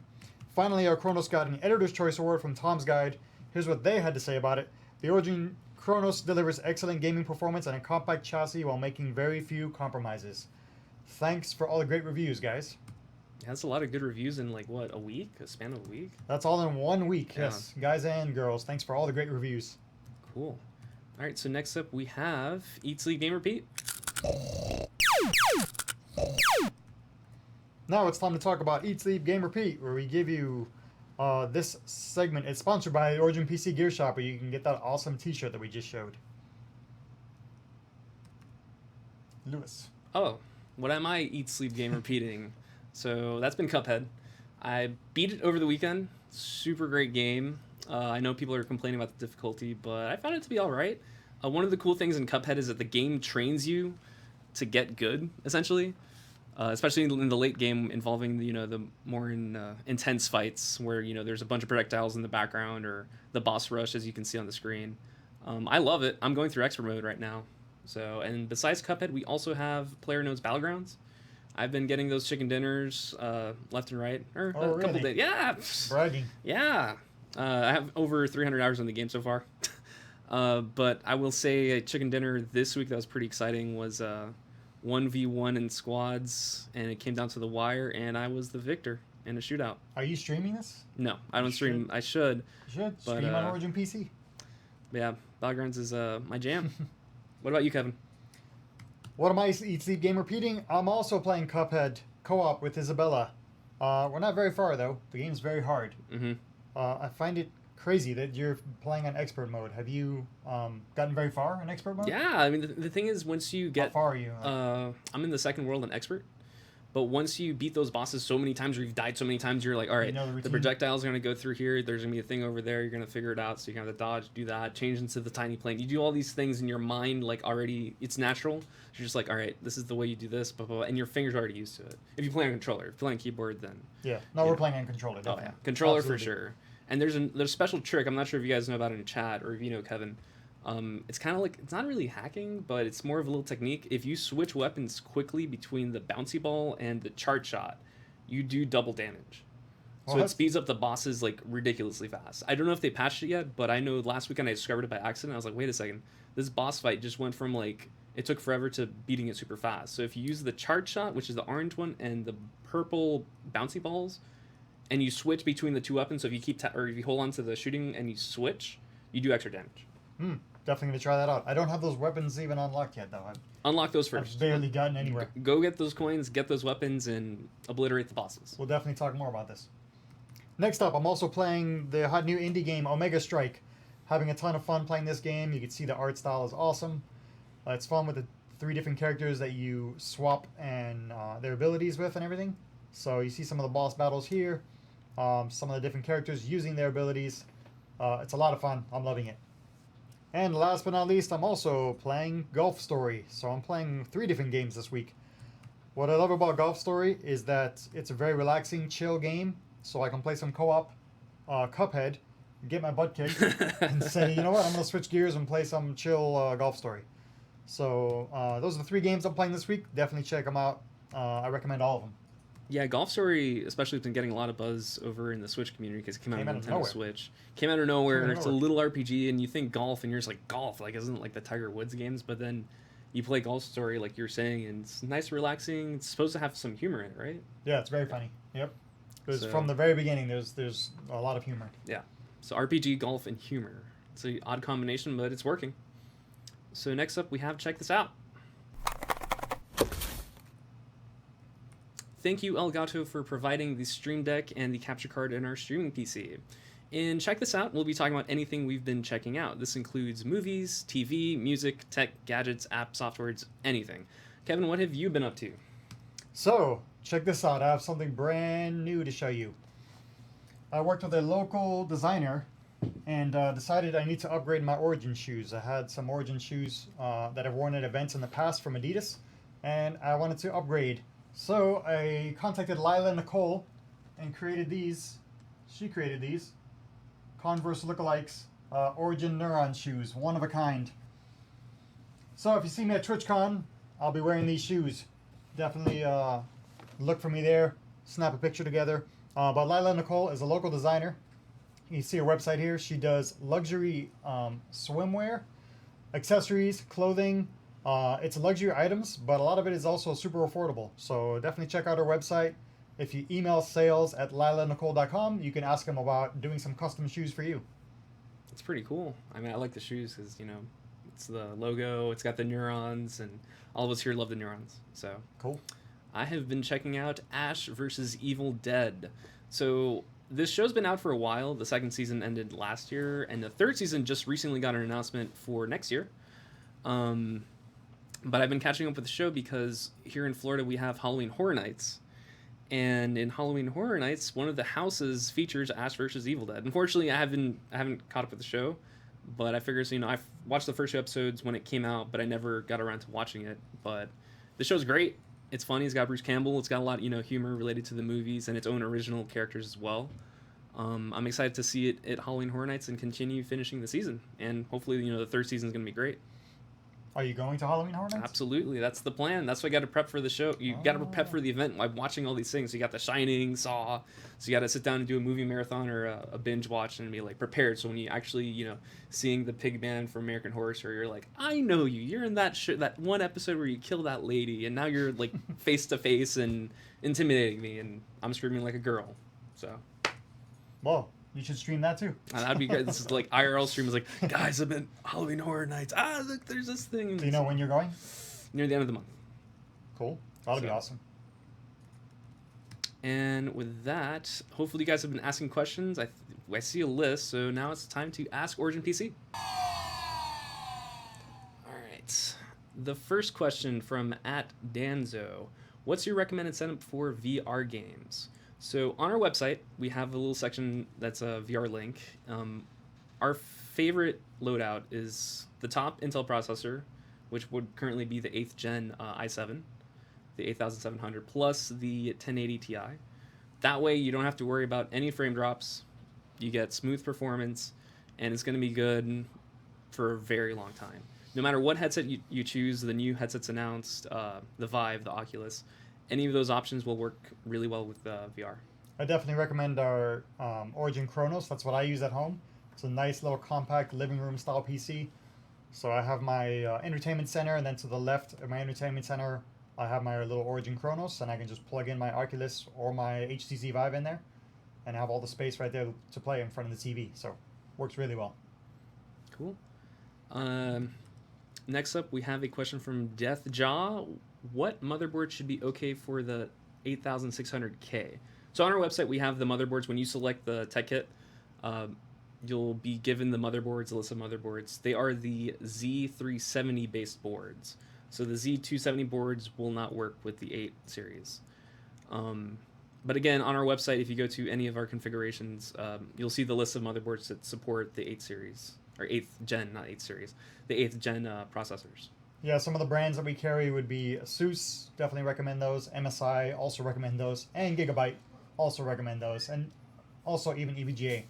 Finally, our Chronos got an Editor's Choice Award from Tom's Guide. Here's what they had to say about it. "The Origin Chronos delivers excellent gaming performance and a compact chassis while making very few compromises." Thanks for all the great reviews, guys. That's a lot of good reviews in, like, what, a week? A span of a week? That's all in 1 week, Yeah. yes. Guys and girls, thanks for all the great reviews. Cool. All right, so next up we have Eat, Sleep, Game, Repeat. Now it's time to talk about Eat, Sleep, Game, Repeat, where we give you this segment. It's sponsored by the Origin PC Gear Shop, where you can get that awesome t-shirt that we just showed. Lewis. Oh, what am I Eat, Sleep, Game, Repeating? So that's been Cuphead. I beat it over the weekend. Super great game. I know people are complaining about the difficulty, but I found it to be all right. One of the cool things in Cuphead is that the game trains you to get good, essentially. Especially in the late game involving the more intense fights where there's a bunch of projectiles in the background or the boss rush, as you can see on the screen. I love it. I'm going through expert mode right now. So, and besides Cuphead, we also have PlayerUnknown's Battlegrounds. I've been getting those chicken dinners left and right, or a couple really? days. Yeah, Bragging. yeah. I have over 300 hours on the game so far. But I will say a chicken dinner this week that was pretty exciting was 1v1 in squads, and it came down to the wire, and I was the victor in a shootout. Are you streaming this? No, I don't stream. I should. You should. But, Stream on Origin PC. But yeah, Battlegrounds is my jam. What about you, Kevin? What am I Eat, Sleep, Game, Repeating? I'm also playing Cuphead co-op with Isabella. We're not very far, though. The game's very hard. Mm-hmm. I find it crazy that you're playing on expert mode. Have you gotten very far in expert mode? Yeah, I mean, the thing is, once you get... How far are you? I'm in the second world in expert. But once you beat those bosses so many times, or you've died so many times, you're like, all right, You know the the routine. projectiles are going to go through here. There's going to be a thing over there. You're going to figure it out. So you have to dodge, do that, change into the tiny plane. You do all these things in your mind, like already, it's natural. So you're just like, all right, this is the way you do this, blah, blah, blah, and your fingers are already used to it. If you play on controller, if you play on keyboard, then... Yeah. No, we're playing on controller. Oh, Definitely. yeah. Controller Absolutely. for sure. And there's a special trick. I'm not sure if you guys know about it in chat or if you know, Kevin. It's kind of like, it's not really hacking, but it's more of a little technique. If you switch weapons quickly between the bouncy ball and the chart shot, you do double damage. So it What? speeds up the bosses like ridiculously fast. I don't know if they patched it yet, but I know last weekend I discovered it by accident. I was like, wait a second, this boss fight just went from like, it took forever to beating it super fast. So if you use the chart shot, which is the orange one, and the purple bouncy balls, and you switch between the two weapons, so if you keep or if you hold on to the shooting and you switch, you do extra damage. definitely going to try that out. I don't have those weapons even unlocked yet, though. Unlock those I've first. barely gotten anywhere. Go get those coins, get those weapons, and obliterate the bosses. We'll definitely talk more about this. Next up, I'm also playing the hot new indie game Omega Strike. Having a ton of fun playing this game. You can see the art style is awesome. It's fun with the 3 different characters that you swap and their abilities with and everything. So you see some of the boss battles here. Some of the different characters using their abilities. It's a lot of fun. I'm loving it. And last but not least, I'm also playing Golf Story. So I'm playing 3 different games this week. What I love about Golf Story is that it's a very relaxing, chill game. So I can play some co-op Cuphead, get my butt kicked, and say, you know what, I'm going to switch gears and play some chill Golf Story. So those are the 3 games I'm playing this week. Definitely check them out. I recommend all of them. Yeah, Golf Story especially has been getting a lot of buzz over in the Switch community because it came out on of Nintendo nowhere. Switch. Came out of nowhere. It's a little RPG, and you think golf, and you're just like, golf, like, isn't it like the Tiger Woods games? But then you play Golf Story, like you're saying, and it's nice, relaxing. It's supposed to have some humor in it, right? Yeah, it's very funny. Yep. Because So- from the very beginning, there's a lot of humor. Yeah. So RPG, golf, and humor. It's an odd combination, but it's working. So next up, we have Check This Out. Thank you, Elgato, for providing the Stream Deck and the capture card in our streaming PC. In Check This Out, we'll be talking about anything we've been checking out. This includes movies, TV, music, tech, gadgets, app, softwares, anything. Kevin, what have you been up to? So, check this out. I have something brand new to show you. I worked with a local designer and decided I need to upgrade my Origin shoes. I had some Origin shoes that I've worn at events in the past from Adidas, and I wanted to upgrade. So I contacted Lila Nicole and created these. She created these Converse lookalikes, Origin Neuron shoes, one of a kind. So if you see me at TwitchCon, I'll be wearing these shoes. Definitely look for me there, snap a picture together. But Lila Nicole is a local designer. You see her website here. She does luxury swimwear, accessories, clothing. It's luxury items, but a lot of it is also super affordable. So definitely check out her website. If you email sales@lilanicole.com, you can ask them about doing some custom shoes for you. It's pretty cool. I mean, I like the shoes because, you know, it's the logo, it's got the neurons, and all of us here love the neurons. So Cool. I have been checking out Ash vs. Evil Dead. So this show's been out for a while. The 2nd season ended last year, and the 3rd season just recently got an announcement for next year. But I've been catching up with the show because here in Florida we have Halloween Horror Nights. And in Halloween Horror Nights, one of the houses features Ash vs. Evil Dead. Unfortunately, I haven't caught up with the show, but I figure, so, you know, I've watched the first 2 episodes when it came out, but I never got around to watching it. But the show's great. It's funny. It's got Bruce Campbell. It's got a lot, you know, humor related to the movies and its own original characters as well. I'm excited to see it at Halloween Horror Nights and continue finishing the season. And hopefully, you know, the 3rd season is going to be great. Are you going to Halloween Horror Nights? Absolutely, that's the plan. That's why you got to prep for the show. You got to prep for the event by watching all these things. You got The Shining, Saw, so you got to sit down and do a movie marathon or a binge watch and be like prepared. So when you actually, you know, seeing the pig man from American Horror Story, you're like, I know you. You're in that that one episode where you kill that lady, and now you're like face to face and intimidating me, and I'm screaming like a girl. So. Well, you should stream that too. That'd be great. This is like IRL stream is like, guys, I've been Halloween Horror Nights. Ah, look, there's this thing. Do you know when you're going? Near the end of the month. Cool. That'll be So- awesome. And with that, hopefully you guys have been asking questions. I see a list, so now it's time to ask Origin PC. All right. The first question from @Danzo. What's your recommended setup for VR games? So on our website, we have a little section that's a VR link. Our favorite loadout is the top Intel processor, which would currently be the 8th gen i7, the 8700 plus the 1080 Ti. That way you don't have to worry about any frame drops. You get smooth performance, and it's going to be good for a very long time. No matter what headset you choose, the new headsets announced, the Vive, the Oculus, any of those options will work really well with VR. I definitely recommend our Origin Chronos. That's what I use at home. It's a nice little compact living room style PC. So I have my entertainment center, and then to the left of my entertainment center, I have my little Origin Chronos, and I can just plug in my Oculus or my HTC Vive in there, and have all the space right there to play in front of the TV. So works really well. Cool. Next up, we have a question from Death Jaw. What motherboard should be okay for the 8600K? So on our website, we have the motherboards. When you select the tech kit, you'll be given the motherboards, a list of motherboards. They are the Z370 based boards. So the Z270 boards will not work with the 8 series. But again, on our website, if you go to any of our configurations, you'll see the list of motherboards that support the 8 series, or 8th gen, not 8 series, the 8th gen processors. Yeah, some of the brands that we carry would be ASUS, definitely recommend those. MSI, also recommend those. And Gigabyte, also recommend those. And also even EVGA.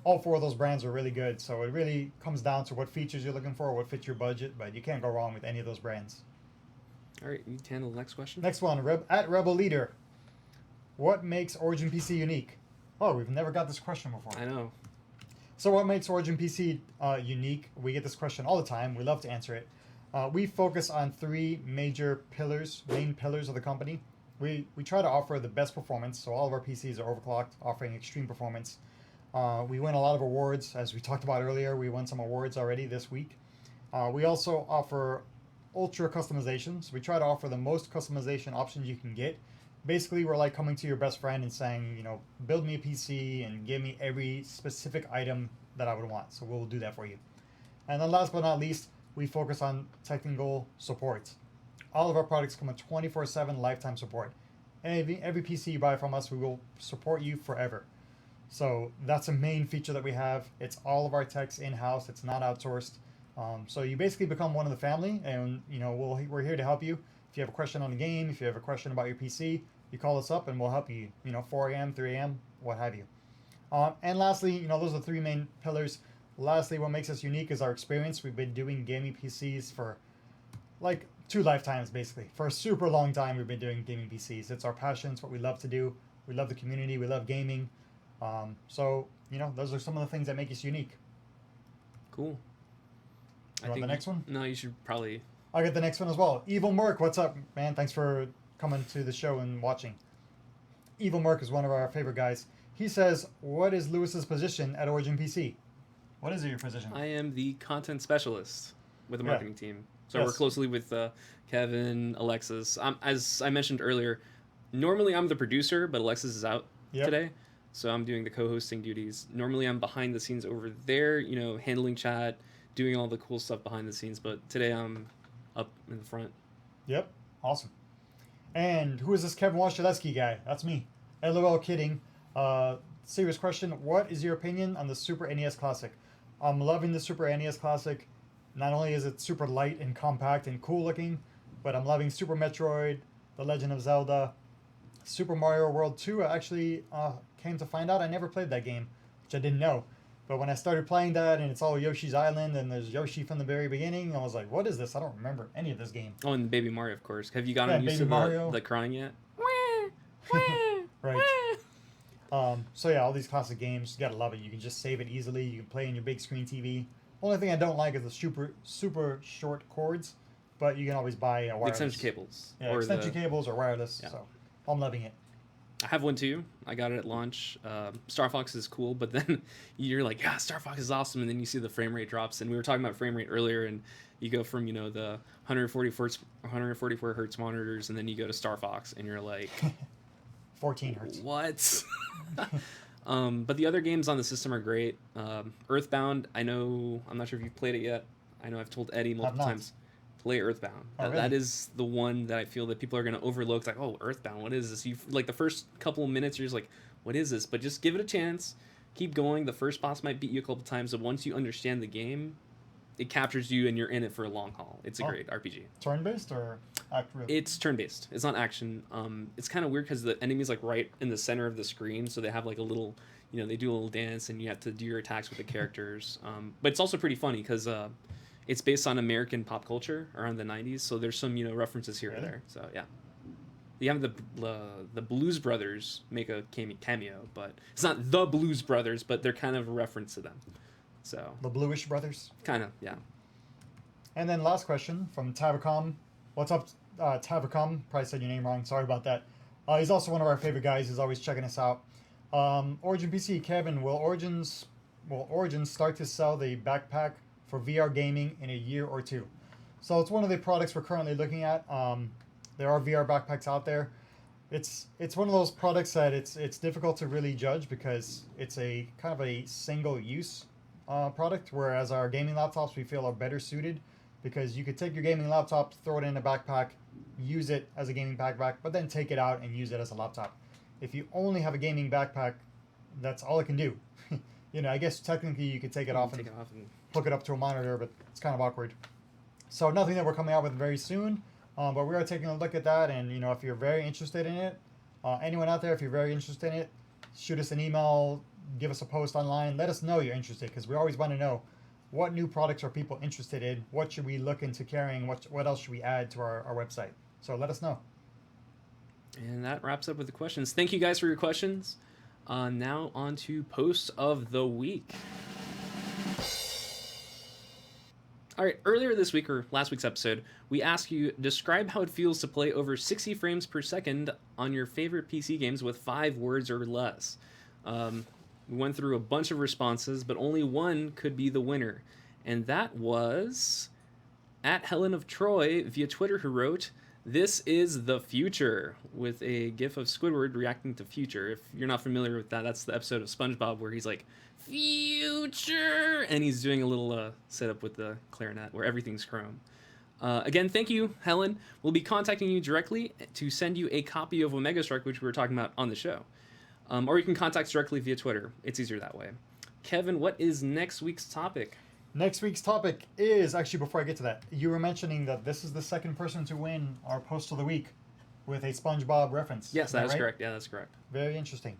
All 4 of those brands are really good. So it really comes down to what features you're looking for, what fits your budget. But you can't go wrong with any of those brands. All right, you can handle the next question. Next one, at Rebel Leader. What makes Origin PC unique? Oh, we've never got this question before. I know. So what makes Origin PC unique? We get this question all the time. We love to answer it. We focus on 3 major pillars, main pillars of the company. We try to offer the best performance, so all of our PCs are overclocked, offering extreme performance. We win a lot of awards, as we talked about earlier. We won some awards already this week. We also offer ultra customizations. We try to offer the most customization options you can get. Basically, we're like coming to your best friend and saying, you know, build me a PC and give me every specific item that I would want. So we'll do that for you. And then last but not least, we focus on technical support. All of our products come with 24/7 lifetime support. Every PC you buy from us, we will support you forever. So that's a main feature that we have. It's all of our techs in-house. It's not outsourced. So you basically become one of the family, and you know we're here to help you. If you have a question on the game, if you have a question about your PC, you call us up and we'll help you. You know, 4 a.m., 3 a.m., what have you. And lastly, you know, those are the 3 main pillars. Lastly, what makes us unique is our experience. We've been doing gaming PCs for like 2 lifetimes, basically. For a super long time, we've been doing gaming PCs. It's our passion. It's what we love to do. We love the community. We love gaming. So, you know, those are some of the things that make us unique. Cool. You want the next one? No, you should probably... I'll get the next one as well. Evil Merc, what's up, man? Thanks for coming to the show and watching. Evil Merc is one of our favorite guys. He says, what is Lewis's position at Origin PC? What is your position? I am the content specialist with the marketing team. So I Yes. work closely with Kevin, Alexis. As I mentioned earlier, normally I'm the producer, but Alexis is out today. So I'm doing the co-hosting duties. Normally I'm behind the scenes over there, you know, handling chat, doing all the cool stuff behind the scenes. But today I'm up in the front. Yep, awesome. And who is this Kevin Washilewski guy? That's me. LOL kidding. Serious question. What is your opinion on the Super NES Classic? I'm loving the Super NES Classic. Not only is it super light and compact and cool looking, but I'm loving Super Metroid, The Legend of Zelda, Super Mario World 2. I actually came to find out I never played that game, which I didn't know. But when I started playing that and it's all Yoshi's Island and there's Yoshi from the very beginning, I was like, what is this? I don't remember any of this game. Oh, and Baby Mario, of course. Have you gotten used to the crying yet? Right. So yeah, all these classic games, you gotta love it. You can just save it easily. You can play in your big screen TV. Only thing I don't like is the super short cords, but you can always buy a wireless. The extension cables. Yeah, extension cables or wireless. Yeah. So I'm loving it. I have one too. I got it at launch. Star Fox is cool, but then you're like, yeah, Star Fox is awesome, and then you see the frame rate drops. And we were talking about frame rate earlier, and you go from, you know, the 144 hertz monitors, and then you go to Star Fox, and you're like, 14 hertz. What? But the other games on the system are great. Earthbound, I'm not sure if you've played it yet. I know I've told Eddie multiple times. Play Earthbound. Really? That is the one that I feel that people are going to overlook. It's like, oh, Earthbound, what is this? You like the first couple of minutes, you're just like, what is this? But just give it a chance. Keep going. The first boss might beat you a couple times, but once you understand the game, it captures you and you're in it for a long haul. It's a great RPG. Turn-based or act-real? It's turn-based. It's not action. It's kind of weird because the enemy's like right in the center of the screen, so they have like a little, you know, they do a little dance and you have to do your attacks with the characters. But it's also pretty funny because it's based on American pop culture around the 90s, so there's some, you know, references here or there. So yeah, you have the Blues Brothers make a cameo, but it's not the Blues Brothers, but they're kind of a reference to them. So the Bluish Brothers. Kind of, yeah. And then last question from Tavacom. What's up, Tavacom? Probably said your name wrong. Sorry about that. He's also one of our favorite guys. He's always checking us out. Origin PC, Kevin, will Origin start to sell the backpack for VR gaming in a year or two. So it's one of the products we're currently looking at. There are VR backpacks out there. It's one of those products that it's difficult to really judge because it's a kind of a single use product, whereas our gaming laptops we feel are better suited because you could take your gaming laptop, throw it in a backpack, use it as a gaming backpack, but then take it out and use it as a laptop. If you only have a gaming backpack, that's all it can do. I guess technically you could take it off and hook it up to a monitor, but it's kind of awkward. So nothing that we're coming out with very soon, but we are taking a look at that, and if you're very interested in it, anyone out there, if you're very interested in it, shoot us an email, give us a post online, let us know you're interested, because we always want to know what new products are people interested in, what should we look into carrying, what else should we add to our website. So let us know. And that wraps up with the questions. Thank you guys for your questions. Now on to posts of the week. All right, earlier this week, or last week's episode, we asked you, describe how it feels to play over 60 frames per second on your favorite PC games with 5 words or less. We went through a bunch of responses, but only one could be the winner. And that was at Helen of Troy via Twitter, who wrote, "This is the future," with a gif of Squidward reacting to future. If you're not familiar with that, that's the episode of SpongeBob where he's like, "Future," and he's doing a little setup with the clarinet where everything's chrome. Again, thank you, Helen. We'll be contacting you directly to send you a copy of Omega Strike, which we were talking about on the show. Or you can contact us directly via Twitter. It's easier that way. Kevin, what is next week's topic? Next week's topic is, actually, before I get to that, you were mentioning that this is the second person to win our post of the week with a SpongeBob reference. Yes, that is right? correct. Yeah, that's correct. Very interesting.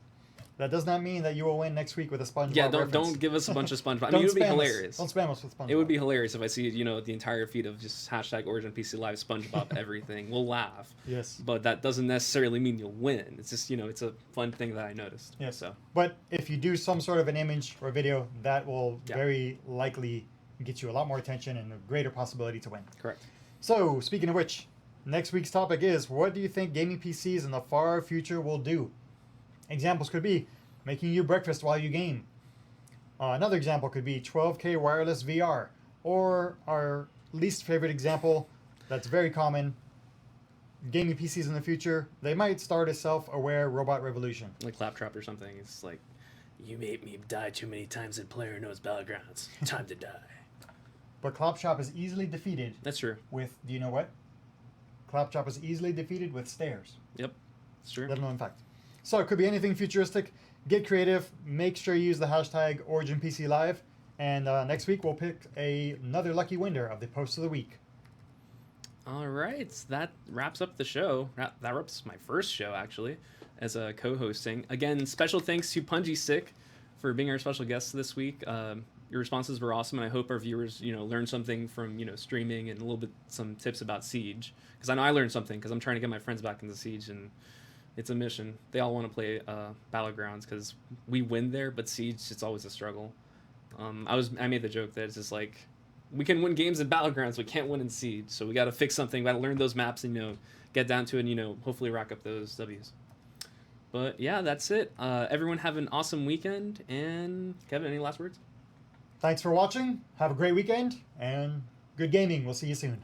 That does not mean that you will win next week with a SpongeBob Yeah, reference. don't give us a bunch of SpongeBob. I mean, it would be hilarious. Don't spam us with SpongeBob. It would be hilarious if I see, the entire feed of just hashtag OriginPC Live SpongeBob everything. We'll laugh. Yes. But that doesn't necessarily mean you'll win. It's just, it's a fun thing that I noticed. Yes. So. But if you do some sort of an image or video, that will very likely get you a lot more attention and a greater possibility to win. Correct. So, speaking of which, next week's topic is, what do you think gaming PCs in the far future will do? Examples could be making you breakfast while you game. Another example could be 12K wireless VR. Or our least favorite example, that's very common, gaming PCs in the future, they might start a self-aware robot revolution. Like Claptrap or something. It's like, you made me die too many times in PlayerUnknown's Battlegrounds. Time to die. But Claptrap is easily defeated. That's true. With, do you know what? Claptrap is easily defeated with stairs. Yep, it's true. Little known fact. So it could be anything futuristic. Get creative. Make sure you use the hashtag OriginPCLive. And next week we'll pick another lucky winner of the post of the week. All right, that wraps up the show. That wraps my first show, actually, as a co-hosting. Again, special thanks to Punjistick for being our special guest this week. Your responses were awesome, and I hope our viewers, learned something from, streaming and a little bit some tips about Siege. Because I know I learned something, because I'm trying to get my friends back into Siege, and it's a mission. They all want to play Battlegrounds, because we win there, but Siege, it's always a struggle. I made the joke that it's just like, we can win games in Battlegrounds, we can't win in Siege, so we got to fix something, we got to learn those maps and, get down to it and, hopefully rack up those Ws. But yeah, that's it. Everyone have an awesome weekend, and Kevin, any last words? Thanks for watching. Have a great weekend, and good gaming. We'll see you soon.